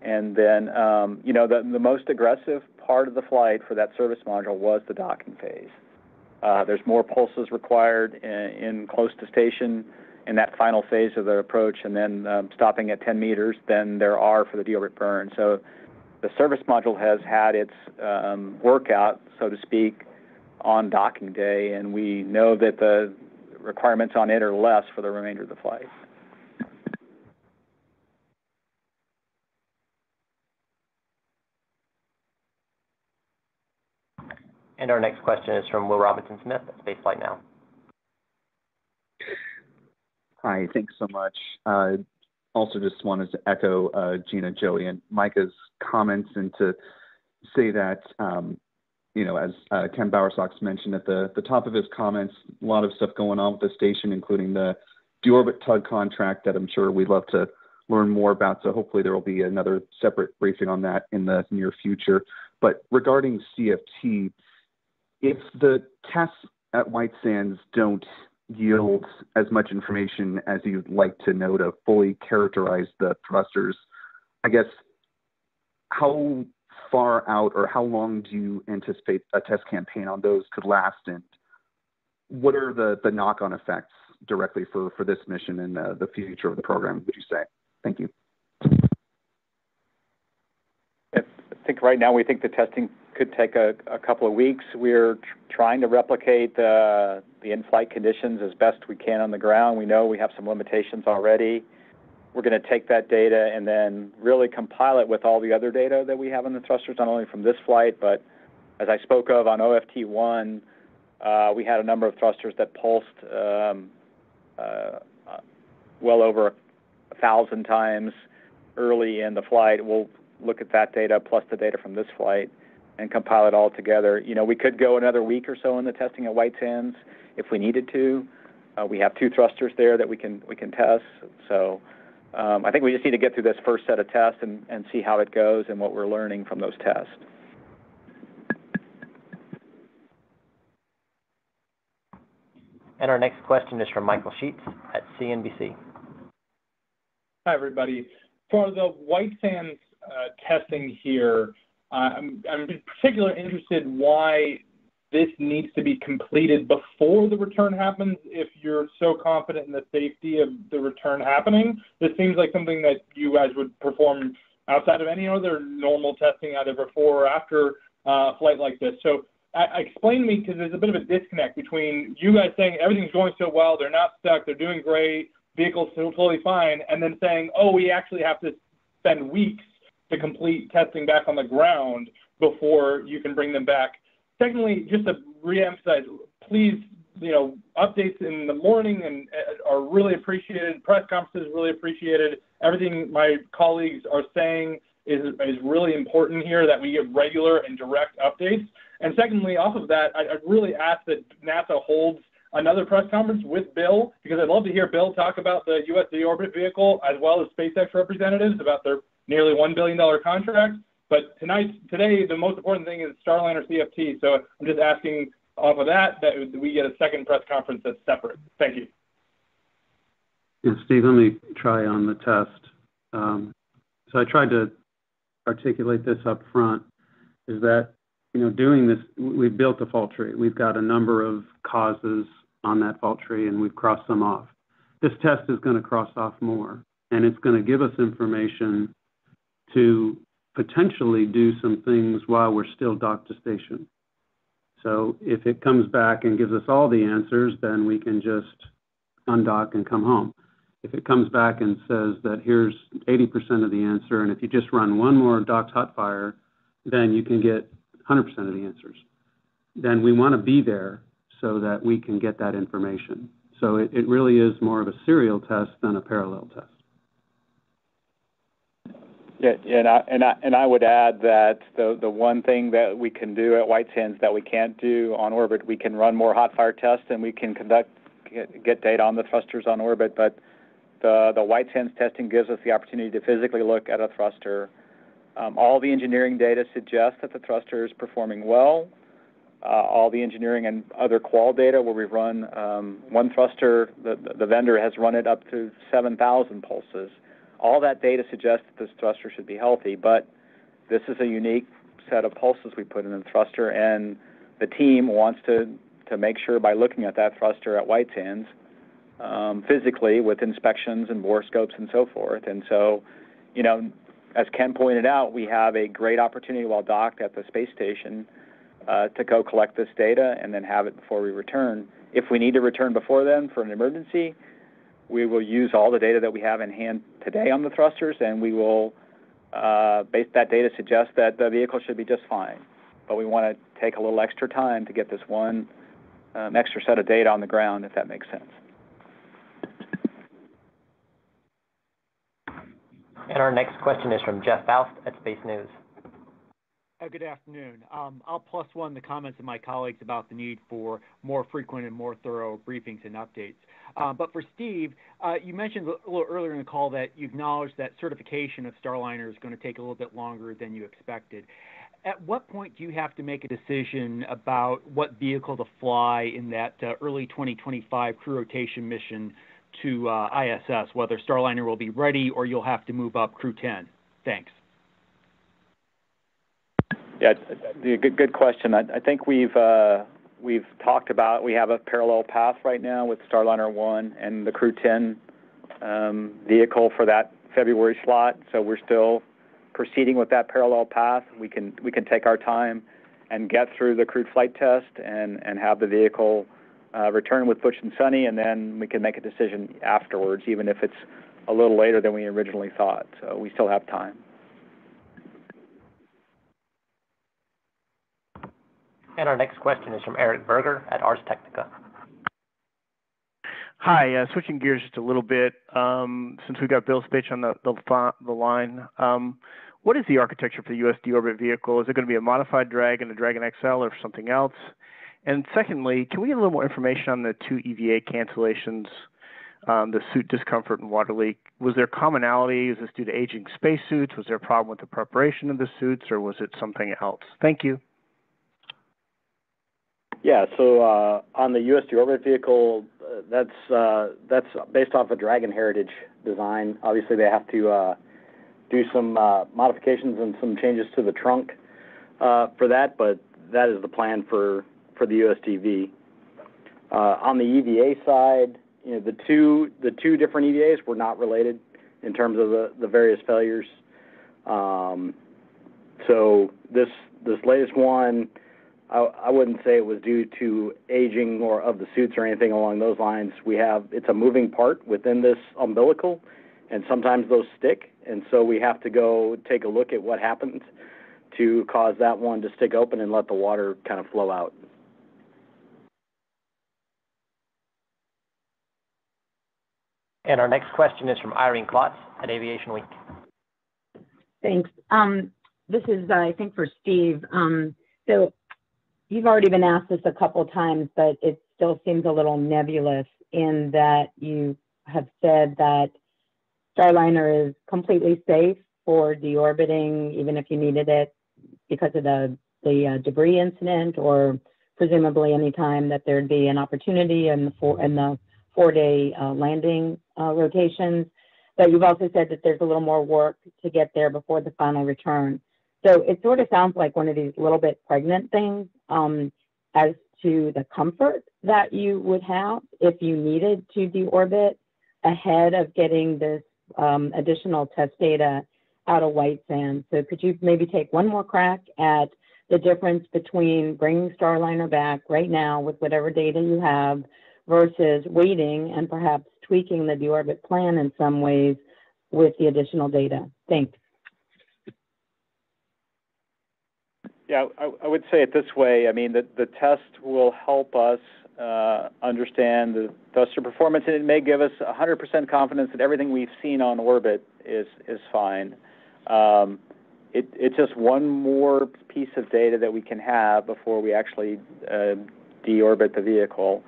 And then, the most aggressive part of the flight for that service module was the docking phase. There's more pulses required in close to station in that final phase of the approach, and then stopping at 10 meters than there are for the deorbit burn. So the service module has had its workout, so to speak, on docking day, and we know that the requirements on it are less for the remainder of the flight. And our next question is from Will Robinson-Smith at Spaceflight Now. Hi, thanks so much. Also just wanted to echo Gina, Joey, and Micah's comments, and to say that, as Ken Bowersox mentioned at the top of his comments, a lot of stuff going on with the station, including the deorbit tug contract that I'm sure we'd love to learn more about. So hopefully there will be another separate briefing on that in the near future. But regarding CFT, if the tests at White Sands don't yield as much information as you'd like to know to fully characterize the thrusters, I guess, how far out or how long do you anticipate a test campaign on those could last, and what are the knock-on effects directly for this mission and the future of the program, would you say? Thank you. I think right now we think the testing could take a couple of weeks. We're trying to replicate the in-flight conditions as best we can on the ground. We know we have some limitations already. We're going to take that data and then really compile it with all the other data that we have on the thrusters, not only from this flight, but as I spoke of on OFT-1, we had a number of thrusters that pulsed well over 1,000 times early in the flight. We'll look at that data plus the data from this flight and compile it all together. You know, we could go another week or so in the testing at White Sands if we needed to. We have 2 thrusters there that we can test. So I think we just need to get through this first set of tests and see how it goes and what we're learning from those tests. And our next question is from Michael Sheets at CNBC. Hi, everybody. For the White Sands testing here, I'm particularly interested why this needs to be completed before the return happens if you're so confident in the safety of the return happening. This seems like something that you guys would perform outside of any other normal testing, either before or after a flight like this. So explain to me, because there's a bit of a disconnect between you guys saying everything's going so well, they're not stuck, they're doing great, vehicle's totally fine, and then saying, oh, we actually have to spend weeks to complete testing back on the ground before you can bring them back. Secondly, just to reemphasize, please, updates in the morning and are really appreciated. Press conferences really appreciated. Everything my colleagues are saying is really important here, that we get regular and direct updates. And secondly, off of that, I'd really ask that NASA holds another press conference with Bill, because I'd love to hear Bill talk about the U.S. deorbit vehicle as well as SpaceX representatives about their nearly $1 billion contract. But today, the most important thing is Starliner CFT. So I'm just asking off of that we get a second press conference that's separate. Thank you. Yeah, Steve, let me try on the test. So I tried to articulate this up front, is that, doing this, we've built a fault tree. We've got a number of causes on that fault tree, and we've crossed them off. This test is going to cross off more, and it's going to give us information to potentially do some things while we're still docked to station. So if it comes back and gives us all the answers, then we can just undock and come home. If it comes back and says that here's 80% of the answer, and if you just run one more docked hot fire, then you can get 100% of the answers. Then we want to be there so that we can get that information. So it really is more of a serial test than a parallel test. Yeah, and I would add that the one thing that we can do at White Sands that we can't do on orbit, we can run more hot fire tests and we can get data on the thrusters on orbit, but the White Sands testing gives us the opportunity to physically look at a thruster. All the engineering data suggests that the thruster is performing well. All the engineering and other qual data where we've run one thruster, the vendor has run it up to 7,000 pulses. All that data suggests that this thruster should be healthy, but this is a unique set of pulses we put in the thruster, and the team wants to make sure by looking at that thruster at White Sands physically with inspections and borescopes and so forth. And so, as Ken pointed out, we have a great opportunity while docked at the space station to go collect this data and then have it before we return. If we need to return before then for an emergency, we will use all the data that we have in hand today on the thrusters, and we will, based that data suggests that the vehicle should be just fine. But we want to take a little extra time to get this one extra set of data on the ground, if that makes sense. And our next question is from Jeff Faust at Space News. Good afternoon. I'll plus one the comments of my colleagues about the need for more frequent and more thorough briefings and updates. But for Steve, you mentioned a little earlier in the call that you acknowledged that certification of Starliner is going to take a little bit longer than you expected. At what point do you have to make a decision about what vehicle to fly in that early 2025 crew rotation mission to ISS, whether Starliner will be ready or you'll have to move up Crew 10? Thanks. Yeah, good question. I think we've talked about, we have a parallel path right now with Starliner 1 and the Crew 10 vehicle for that February slot. So we're still proceeding with that parallel path. We can take our time and get through the crewed flight test and have the vehicle return with Butch and Sunny, and then we can make a decision afterwards, even if it's a little later than we originally thought. So we still have time. And our next question is from Eric Berger at Ars Technica. Hi, switching gears just a little bit, since we got Bill Spetch on the line. What is the architecture for the U.S. deorbit vehicle? Is it going to be a modified Dragon, a Dragon XL, or something else? And secondly, can we get a little more information on the 2 EVA cancellations, the suit discomfort and water leak? Was there commonality? Is this due to aging spacesuits? Was there a problem with the preparation of the suits, or was it something else? Thank you. Yeah, so on the U.S. deorbit vehicle, that's based off a Dragon Heritage design. Obviously, they have to do some modifications and some changes to the trunk for that, but that is the plan for the USDV. On the EVA side, the two different EVAs were not related in terms of the various failures. So this latest one, I wouldn't say it was due to aging or of the suits or anything along those lines. It's a moving part within this umbilical, and sometimes those stick, and so we have to go take a look at what happened to cause that one to stick open and let the water kind of flow out. And our next question is from Irene Klotz at Aviation Week. Thanks. This is, I think, for Steve. So you've already been asked this a couple of times, but it still seems a little nebulous in that you have said that Starliner is completely safe for deorbiting, even if you needed it because of the debris incident, or presumably any time that there'd be an opportunity in the 4-day landing rotations. But you've also said that there's a little more work to get there before the final return. So it sort of sounds like one of these little bit pregnant things as to the comfort that you would have if you needed to deorbit ahead of getting this additional test data out of White Sands. So could you maybe take one more crack at the difference between bringing Starliner back right now with whatever data you have versus waiting and perhaps tweaking the deorbit plan in some ways with the additional data? Thanks. Yeah, I would say it this way. I mean, the test will help us understand the thruster performance, and it may give us 100% confidence that everything we've seen on orbit is fine. It's just one more piece of data that we can have before we actually deorbit the vehicle.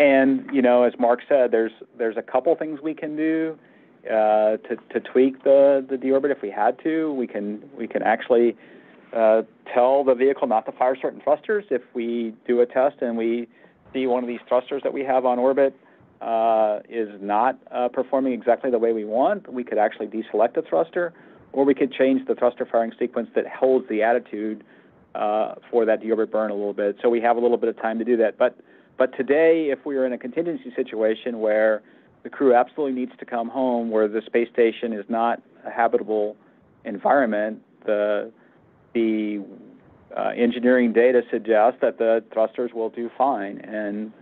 And as Mark said, there's a couple things we can do to tweak the deorbit if we had to. We can actually tell the vehicle not to fire certain thrusters if we do a test and we see one of these thrusters that we have on orbit is not performing exactly the way we want. We could actually deselect a thruster, or we could change the thruster firing sequence that holds the attitude for that deorbit burn a little bit. So we have a little bit of time to do that. But today, if we are in a contingency situation where the crew absolutely needs to come home, where the space station is not a habitable environment, the engineering data suggests that the thrusters will do fine, and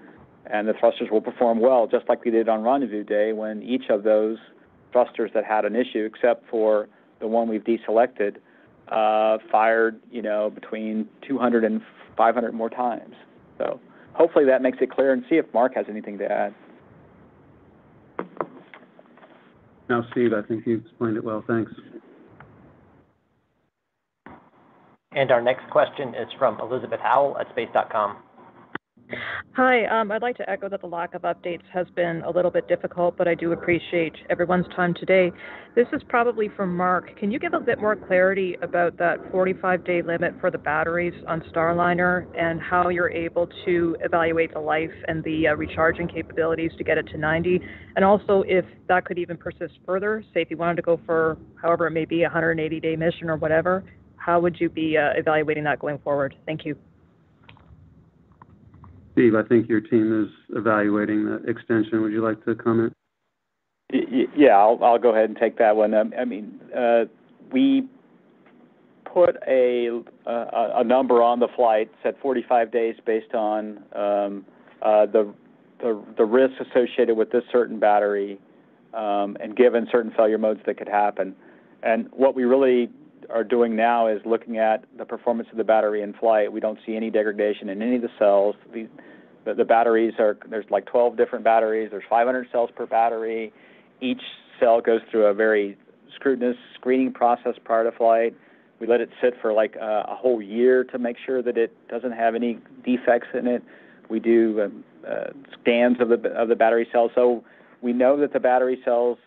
the thrusters will perform well, just like we did on Rendezvous Day when each of those thrusters that had an issue, except for the one we've deselected, fired between 200 and 500 more times. So hopefully that makes it clear, and see if Mark has anything to add. No, Steve, I think you explained it well. Thanks. And our next question is from Elizabeth Howell at space.com. Hi, I'd like to echo that the lack of updates has been a little bit difficult, but I do appreciate everyone's time today. This is probably for Mark. Can you give a bit more clarity about that 45-day limit for the batteries on Starliner and how you're able to evaluate the life and the recharging capabilities to get it to 90? And also if that could even persist further, say if you wanted to go for however it may be, a 180-day mission or whatever, how would you be evaluating that going forward? Thank you. Steve, I think your team is evaluating the extension. Would you like to comment? Yeah, I'll go ahead and take that one. I mean, we put a number on the flight, said 45 days based on the risks associated with this certain battery, and given certain failure modes that could happen. And what we really are doing now is looking at the performance of the battery in flight. We don't see any degradation in any of the cells. The batteries there's like 12 different batteries. There's 500 cells per battery. Each cell goes through a very scrutinous screening process prior to flight. We let it sit for like a whole year to make sure that it doesn't have any defects in it. We do scans of the battery cells. So we know that the battery cells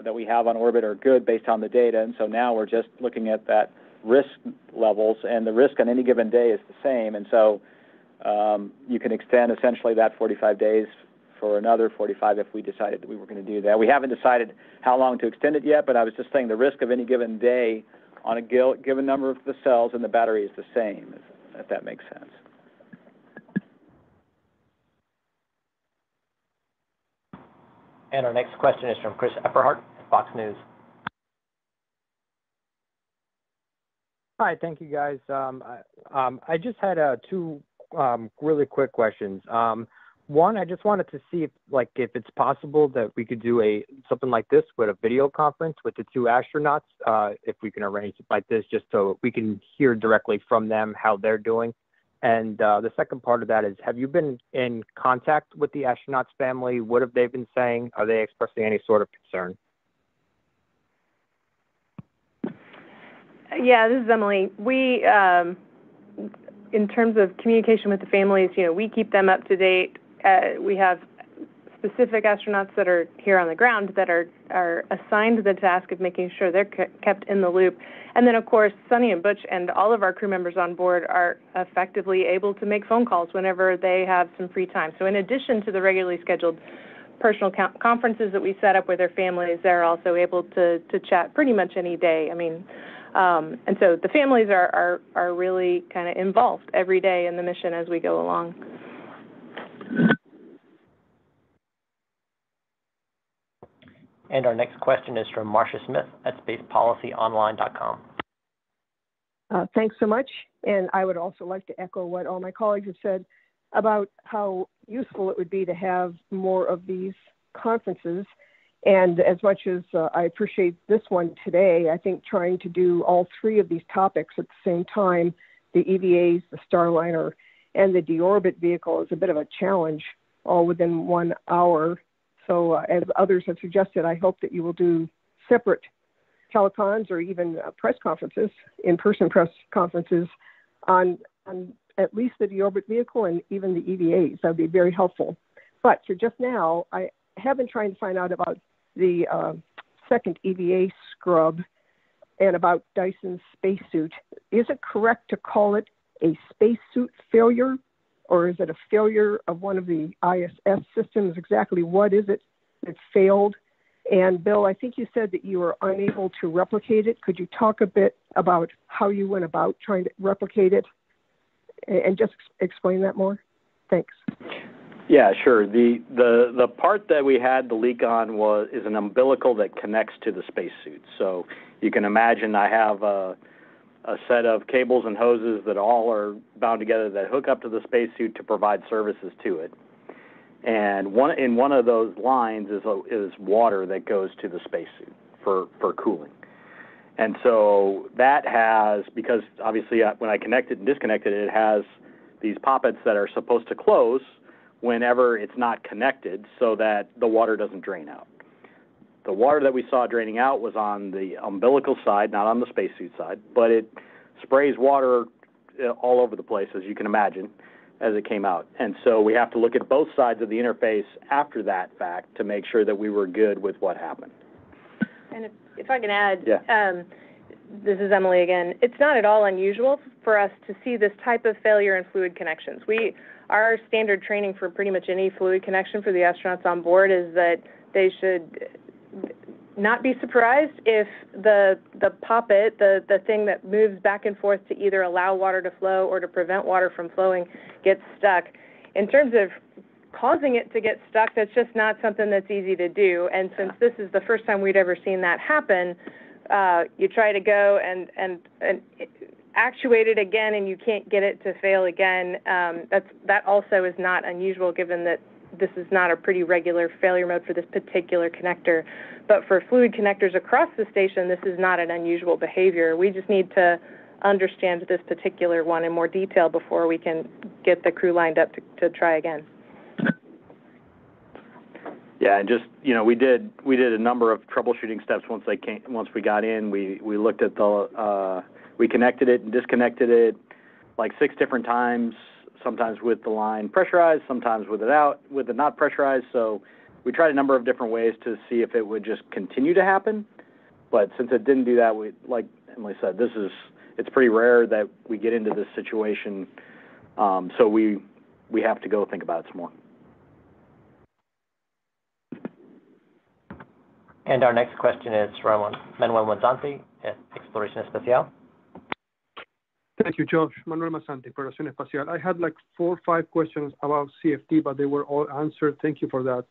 that we have on orbit are good based on the data, and so now we're just looking at that risk levels, and the risk on any given day is the same, and so you can extend essentially that 45 days for another 45 if we decided that we were going to do that. We haven't decided how long to extend it yet, but I was just saying the risk of any given day on a given number of the cells in the battery is the same, if that makes sense. And our next question is from Chris Epperhart, Fox News. Hi, thank you guys. I just had two really quick questions. One, I just wanted to see if it's possible that we could do something like this with a video conference with the two astronauts, if we can arrange it like this, just so we can hear directly from them how they're doing. And the second part of that is, have you been in contact with the astronauts' family? What have they been saying? Are they expressing any sort of concern? Yeah, this is Emily. We, in terms of communication with the families, we keep them up to date. We have specific astronauts that are here on the ground that are assigned the task of making sure they're kept in the loop. And then, of course, Sunny and Butch and all of our crew members on board are effectively able to make phone calls whenever they have some free time. So in addition to the regularly scheduled personal conferences that we set up with their families, they're also able to chat pretty much any day. And so the families are really kind of involved every day in the mission as we go along. And our next question is from Marcia Smith at spacepolicyonline.com. Thanks so much. And I would also like to echo what all my colleagues have said about how useful it would be to have more of these conferences. And as much as I appreciate this one today, I think trying to do all three of these topics at the same time, the EVAs, the Starliner, and the deorbit vehicle, is a bit of a challenge, all within 1 hour. So as others have suggested, I hope that you will do separate telecons or even press conferences, in-person press conferences on at least the deorbit vehicle and even the EVAs. That would be very helpful. But for just now, I have been trying to find out about the second EVA scrub and about Dyson's spacesuit. Is it correct to call it a spacesuit failure, or is it a failure of one of the ISS systems? Exactly what is it that failed? And Bill, I think you said that you were unable to replicate it. Could you talk a bit about how you went about trying to replicate it and just explain that more? Thanks. Yeah, sure. The part that we had the leak on is an umbilical that connects to the spacesuit. So you can imagine I have a set of cables and hoses that all are bound together that hook up to the spacesuit to provide services to it. And one of those lines is water that goes to the spacesuit for cooling. And so that has, because obviously when I connected and disconnected it, it has these poppets that are supposed to close whenever it's not connected so that the water doesn't drain out. The water that we saw draining out was on the umbilical side, not on the spacesuit side, but it sprays water all over the place, as you can imagine, as it came out. And so we have to look at both sides of the interface after that fact to make sure that we were good with what happened. And if I can add, yeah. This is Emily again. It's not at all unusual for us to see this type of failure in fluid connections. Our standard training for pretty much any fluid connection for the astronauts on board is that they should not be surprised if the poppet, the thing that moves back and forth to either allow water to flow or to prevent water from flowing, gets stuck. In terms of causing it to get stuck, that's just not something that's easy to do. And since this is the first time we'd ever seen that happen, you try to go and actuate it again and you can't get it to fail again. That also is not unusual given that this is not a pretty regular failure mode for this particular connector. But for fluid connectors across the station, this is not an unusual behavior. We just need to understand this particular one in more detail before we can get the crew lined up to try again. Yeah, and just, we did a number of troubleshooting steps once we got in. We looked at we connected it and disconnected it like 6 different times, sometimes with the line pressurized, sometimes with it not pressurized. So we tried a number of different ways to see if it would just continue to happen. But since it didn't do that, like Emily said, it's pretty rare that we get into this situation. So we have to go think about it some more. And our next question is from Manuel Monzante at Exploración Espacial. Thank you, Josh. Manuel Monzante, Exploración Espacial. I had like 4 or 5 questions about CFT, but they were all answered. Thank you for that.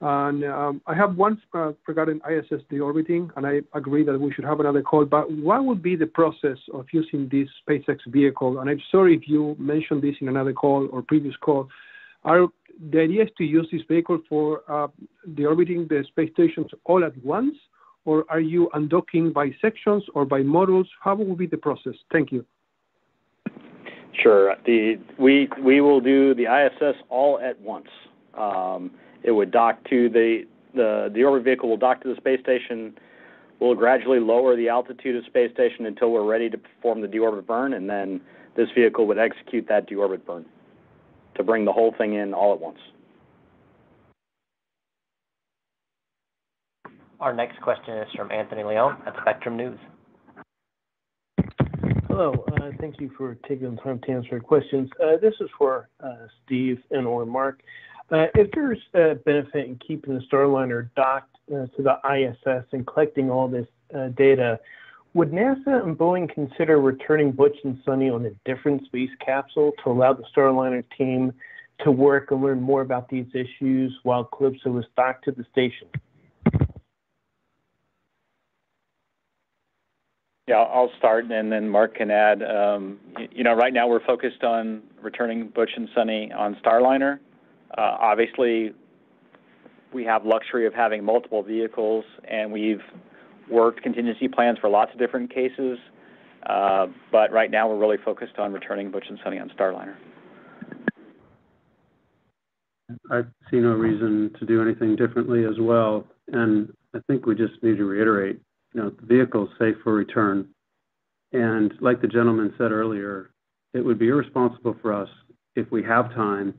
And I have one regarding ISS deorbiting, and I agree that we should have another call. But what would be the process of using this SpaceX vehicle? And I'm sorry if you mentioned this in another call or previous call. The idea is to use this vehicle for deorbiting the space stations all at once, or are you undocking by sections or by modules? How will be the process? Thank you. Sure. We will do the ISS all at once. It would dock to the deorbit vehicle will dock to the space station. We'll gradually lower the altitude of space station until we're ready to perform the deorbit burn, and then this vehicle would execute that deorbit burn to bring the whole thing in all at once. Our next question is from Anthony Leon at Spectrum News. Hello. Thank you for taking the time to answer questions. This is for Steve and/or Mark. If there's a benefit in keeping the Starliner docked to the ISS and collecting all this data, would NASA and Boeing consider returning Butch and Sonny on a different space capsule to allow the Starliner team to work and learn more about these issues while Calypso was docked to the station? Yeah, I'll start, and then Mark can add. Right now we're focused on returning Butch and Sonny on Starliner. Obviously, we have luxury of having multiple vehicles, and we've worked contingency plans for lots of different cases. But right now we're really focused on returning Butch and Sonny on Starliner. I see no reason to do anything differently as well. And I think we just need to reiterate, the vehicle is safe for return. And like the gentleman said earlier, it would be irresponsible for us if we have time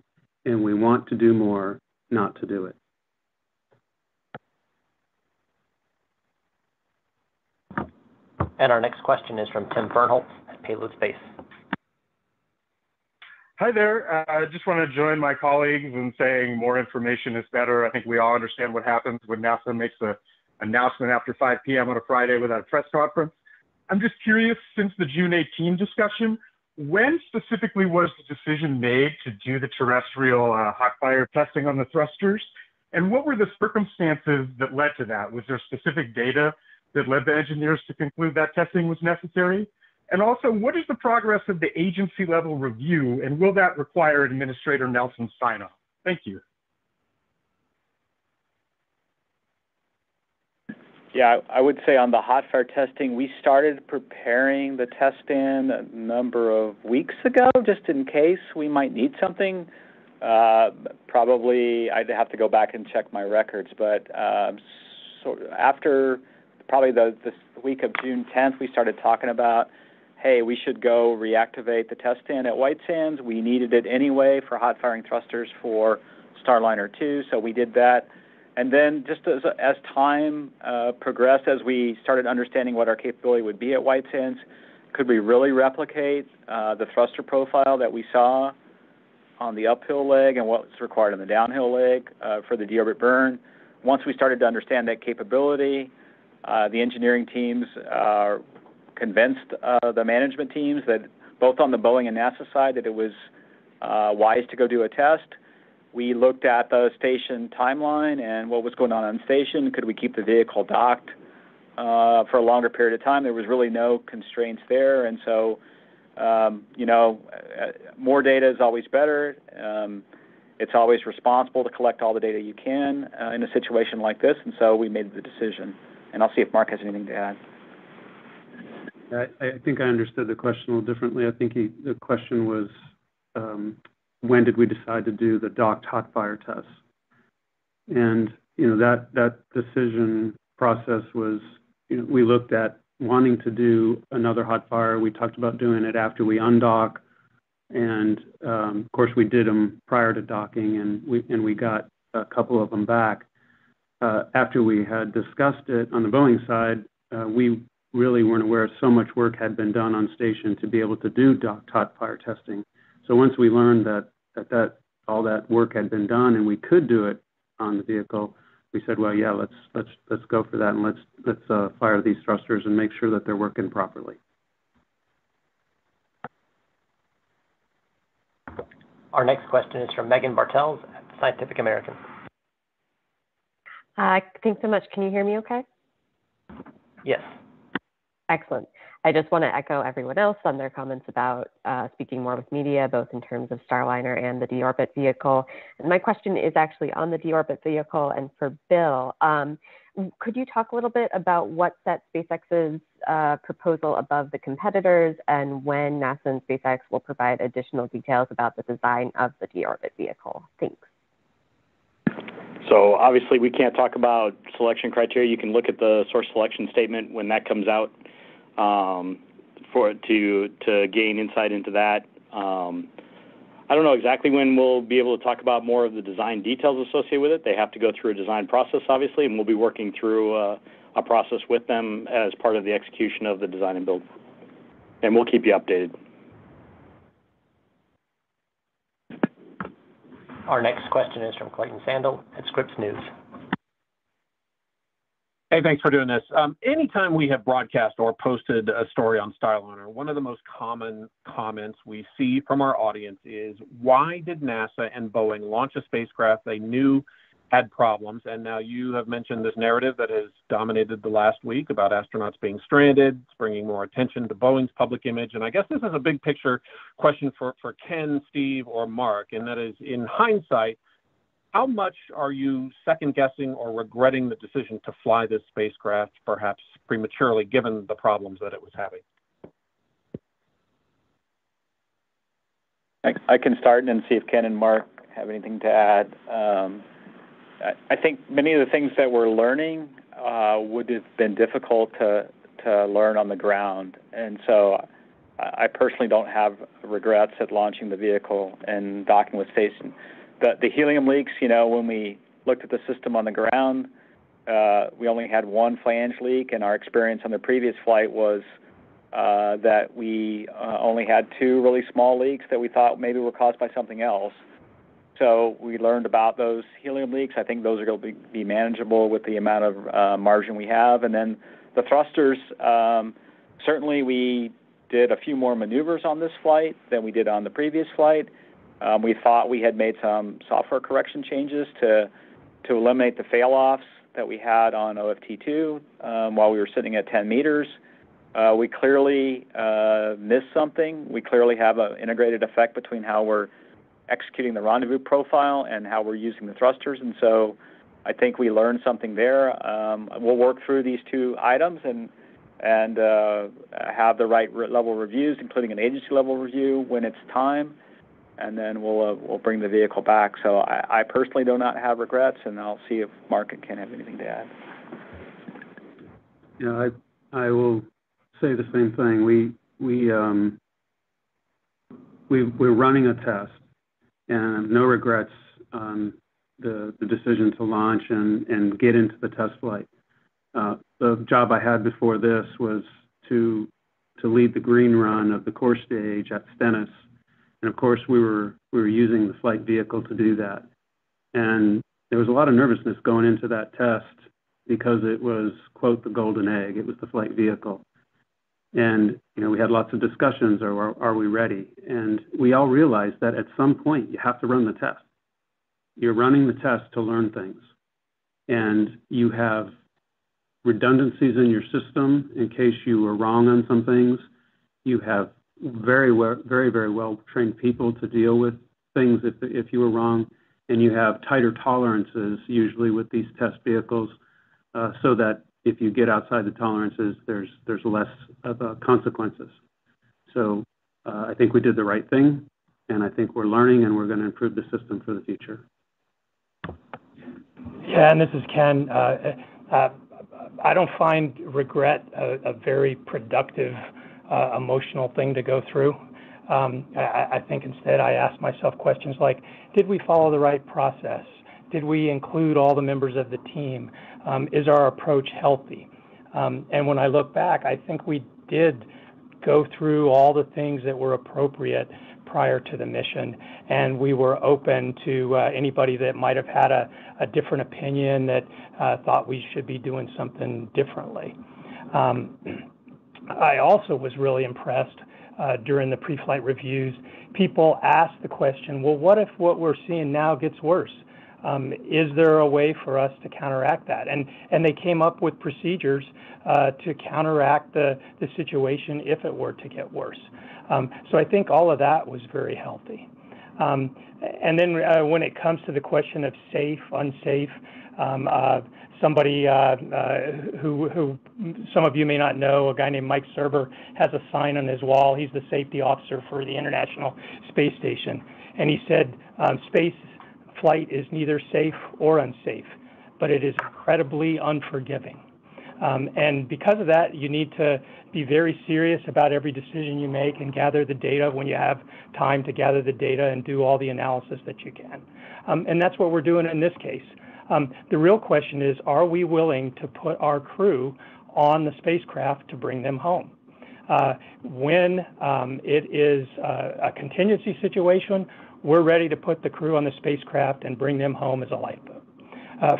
and we want to do more, not to do it. And our next question is from Tim Fernholz at Payload Space. Hi there. I just want to join my colleagues in saying more information is better. I think we all understand what happens when NASA makes an announcement after 5 p.m. on a Friday without a press conference. I'm just curious, since the June 18 discussion, when specifically was the decision made to do the terrestrial hot fire testing on the thrusters? And what were the circumstances that led to that? Was there specific data that led the engineers to conclude that testing was necessary? And also, what is the progress of the agency-level review, and will that require Administrator Nelson's sign-off? Thank you. Yeah, I would say on the hot fire testing, we started preparing the test stand a number of weeks ago, just in case we might need something. Probably, I'd have to go back and check my records, but so after probably the week of June 10th, we started talking about, hey, we should go reactivate the test stand at White Sands. We needed it anyway for hot firing thrusters for Starliner 2, so we did that. And then just as time progressed, as we started understanding what our capability would be at White Sands, could we really replicate the thruster profile that we saw on the uphill leg and what's required on the downhill leg for the deorbit burn? Once we started to understand that capability, the engineering teams convinced the management teams that both on the Boeing and NASA side that it was wise to go do a test. We looked at the station timeline and what was going on station. Could we keep the vehicle docked for a longer period of time. There was really no constraints there, and so more data is always better. It's always responsible to collect all the data you can in a situation like this, and so we made the decision. And I'll see if Mark has anything to add. I think I understood the question a little differently. I think the question was, when did we decide to do the docked hot fire tests? And that decision process was, we looked at wanting to do another hot fire. We talked about doing it after we undock, and of course we did them prior to docking, and we got a couple of them back. After we had discussed it on the Boeing side, we really weren't aware so much work had been done on station to be able to do docked hot fire testing. So once we learned that all that work had been done and we could do it on the vehicle, we said, well, yeah, let's go for that, and let's fire these thrusters and make sure that they're working properly. Our next question is from Megan Bartels at Scientific American. Thanks so much. Can you hear me okay? Yes. Excellent. I just want to echo everyone else on their comments about speaking more with media, both in terms of Starliner and the deorbit vehicle. And my question is actually on the deorbit vehicle and for Bill. Could you talk a little bit about what set SpaceX's proposal above the competitors and when NASA and SpaceX will provide additional details about the design of the deorbit vehicle? Thanks. So obviously we can't talk about selection criteria. You can look at the source selection statement when that comes out to gain insight into that. I don't know exactly when we'll be able to talk about more of the design details associated with it. They have to go through a design process, obviously, and we'll be working through a process with them as part of the execution of the design and build. And we'll keep you updated. Our next question is from Clayton Sandel at Scripps News. Hey, thanks for doing this. Anytime we have broadcast or posted a story on Starliner, one of the most common comments we see from our audience is, why did NASA and Boeing launch a spacecraft they knew had problems? And now you have mentioned this narrative that has dominated the last week about astronauts being stranded. It's bringing more attention to Boeing's public image. And I guess this is a big picture question for Ken, Steve, or Mark, and that is, in hindsight, how much are you second-guessing or regretting the decision to fly this spacecraft, perhaps prematurely, given the problems that it was having? I can start and then see if Ken and Mark have anything to add. I think many of the things that we're learning would have been difficult to learn on the ground. And so I personally don't have regrets at launching the vehicle and docking with station. The helium leaks, when we looked at the system on the ground, we only had one flange leak, and our experience on the previous flight was that we only had two really small leaks that we thought maybe were caused by something else. So we learned about those helium leaks. I think those are going to be manageable with the amount of margin we have. And then the thrusters, certainly we did a few more maneuvers on this flight than we did on the previous flight. We thought we had made some software correction changes to eliminate the fail-offs that we had on OFT2 while we were sitting at 10 meters. We clearly missed something. We clearly have an integrated effect between how we're executing the rendezvous profile and how we're using the thrusters. And so I think we learned something there. We'll work through these two items and have the right level reviews, including an agency level review when it's time. And then we'll bring the vehicle back. So I personally do not have regrets, and I'll see if Mark and Ken have anything to add. Yeah, I will say the same thing. We're running a test, and no regrets on the decision to launch and get into the test flight. The job I had before this was to lead the green run of the core stage at Stennis. And of course, we were using the flight vehicle to do that. And there was a lot of nervousness going into that test because it was, quote, the golden egg. It was the flight vehicle. And, we had lots of discussions, are we ready? And we all realized that at some point you have to run the test. You're running the test to learn things. And you have redundancies in your system in case you were wrong on some things. You have very well trained people to deal with things if you were wrong, and you have tighter tolerances usually with these test vehicles, so that if you get outside the tolerances, there's less of consequences. So I think we did the right thing, and I think we're learning, and we're going to improve the system for the future. Yeah, and this is Ken. I don't find regret a very productive, emotional thing to go through. I think instead I ask myself questions like, did we follow the right process? Did we include all the members of the team? Is our approach healthy? And when I look back, I think we did go through all the things that were appropriate prior to the mission, and we were open to anybody that might have had a different opinion that thought we should be doing something differently. I also was really impressed during the pre-flight reviews. People asked the question, well, what if what we're seeing now gets worse? Is there a way for us to counteract that? And they came up with procedures to counteract the situation if it were to get worse. So I think all of that was very healthy. And then when it comes to the question of safe, unsafe, somebody who some of you may not know, a guy named Mike Serber, has a sign on his wall. He's the safety officer for the International Space Station. And he said, space flight is neither safe or unsafe, but it is incredibly unforgiving. And because of that, you need to be very serious about every decision you make and gather the data when you have time to gather the data and do all the analysis that you can. And that's what we're doing in this case. The real question is, are we willing to put our crew on the spacecraft to bring them home? When it is a contingency situation, we're ready to put the crew on the spacecraft and bring them home as a lifeboat.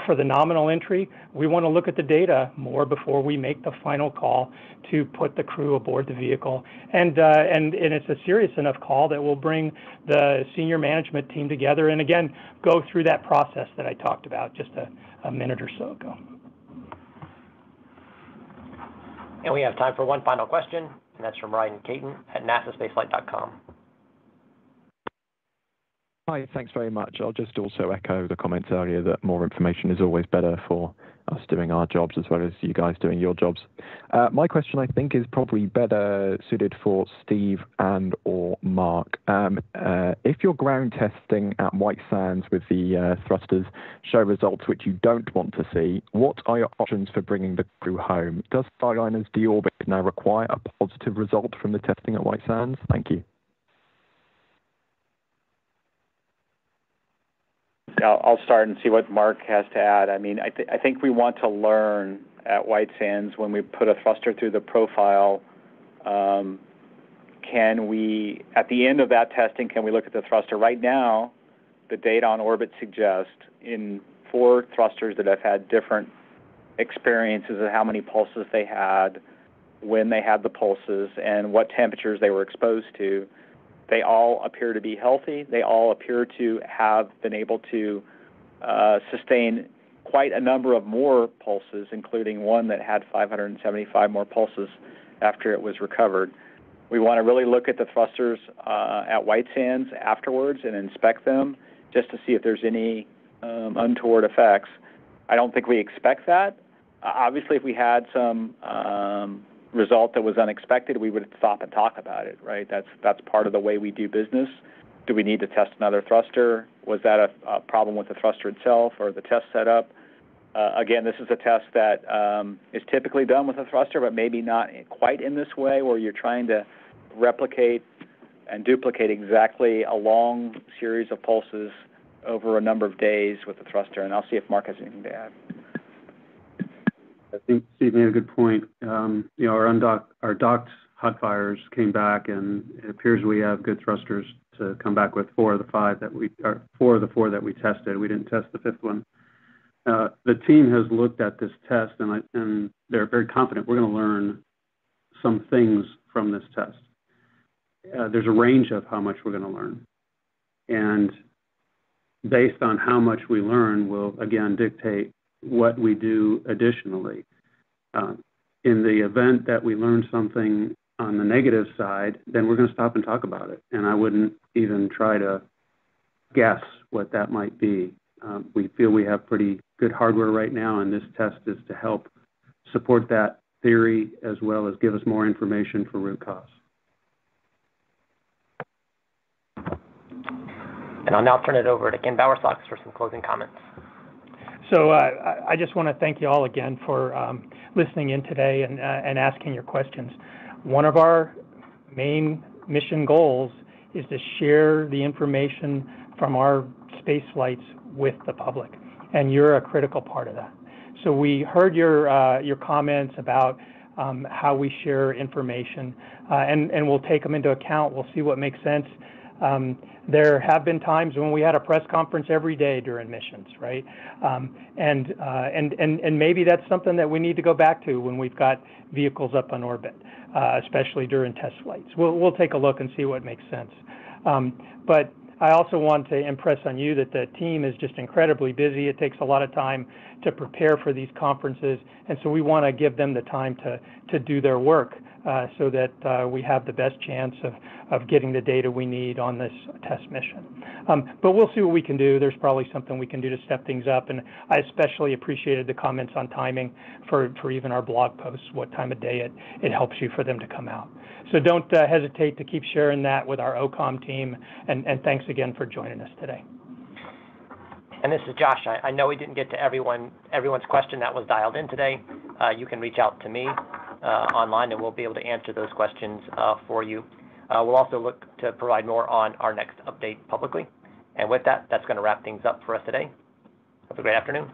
For the nominal entry, we want to look at the data more before we make the final call to put the crew aboard the vehicle. And it's a serious enough call that we'll bring the senior management team together and, again, go through that process that I talked about just a minute or so ago. And we have time for one final question, and that's from Ryan Caton at nasaspaceflight.com. Hi, thanks very much. I'll just also echo the comments earlier that more information is always better for us doing our jobs as well as you guys doing your jobs. My question, I think, is probably better suited for Steve and or Mark. If your ground testing at White Sands with the thrusters show results which you don't want to see, what are your options for bringing the crew home? Does Starliner's deorbit now require a positive result from the testing at White Sands? Thank you. I'll start and see what Mark has to add. I mean, I think we want to learn at White Sands when we put a thruster through the profile. Can we, at the end of that testing, can we look at the thruster? Right now, the data on orbit suggests in 4 thrusters that have had different experiences of how many pulses they had, when they had the pulses, and what temperatures they were exposed to. They all appear to be healthy. They all appear to have been able to sustain quite a number of more pulses, including one that had 575 more pulses after it was recovered. We want to really look at the thrusters at White Sands afterwards and inspect them just to see if there's any untoward effects. I don't think we expect that. Obviously, if we had some result that was unexpected, we would stop and talk about it, right? That's part of the way we do business. Do we need to test another thruster? Was that a problem with the thruster itself or the test setup? Again, this is a test that is typically done with a thruster, but maybe not quite in this way where you're trying to replicate and duplicate exactly a long series of pulses over a number of days with the thruster. And I'll see if Mark has anything to add. I think Steve made a good point. Our docked hot fires came back, and it appears we have good thrusters to come back with 4 of the 4 that we tested. We didn't test the 5th one. The team has looked at this test, and they're very confident we're going to learn some things from this test. There's a range of how much we're going to learn, and based on how much we learn will again dictate what we do additionally. In the event that we learn something on the negative side, then we're going to stop and talk about it. And I wouldn't even try to guess what that might be. We feel we have pretty good hardware right now, and this test is to help support that theory as well as give us more information for root cause. And I'll now turn it over to Ken Bowersox for some closing comments. So I just want to thank you all again for listening in today and asking your questions. One of our main mission goals is to share the information from our space flights with the public, and you're a critical part of that. So we heard your comments about how we share information, and we'll take them into account. We'll see what makes sense. There have been times when we had a press conference every day during missions, right? And maybe that's something that we need to go back to when we've got vehicles up on orbit, especially during test flights. We'll take a look and see what makes sense. But I also want to impress on you that the team is just incredibly busy. It takes a lot of time to prepare for these conferences, and so we want to give them the time to do their work so that we have the best chance of getting the data we need on this test mission. But we'll see what we can do. There's probably something we can do to step things up, and I especially appreciated the comments on timing for even our blog posts, what time of day it helps you for them to come out. So don't hesitate to keep sharing that with our OCOM team, and thanks again for joining us today. And this is Josh. I know we didn't get to everyone's question that was dialed in today. You can reach out to me online, and we'll be able to answer those questions for you. We'll also look to provide more on our next update publicly. And with that, that's going to wrap things up for us today. Have a great afternoon.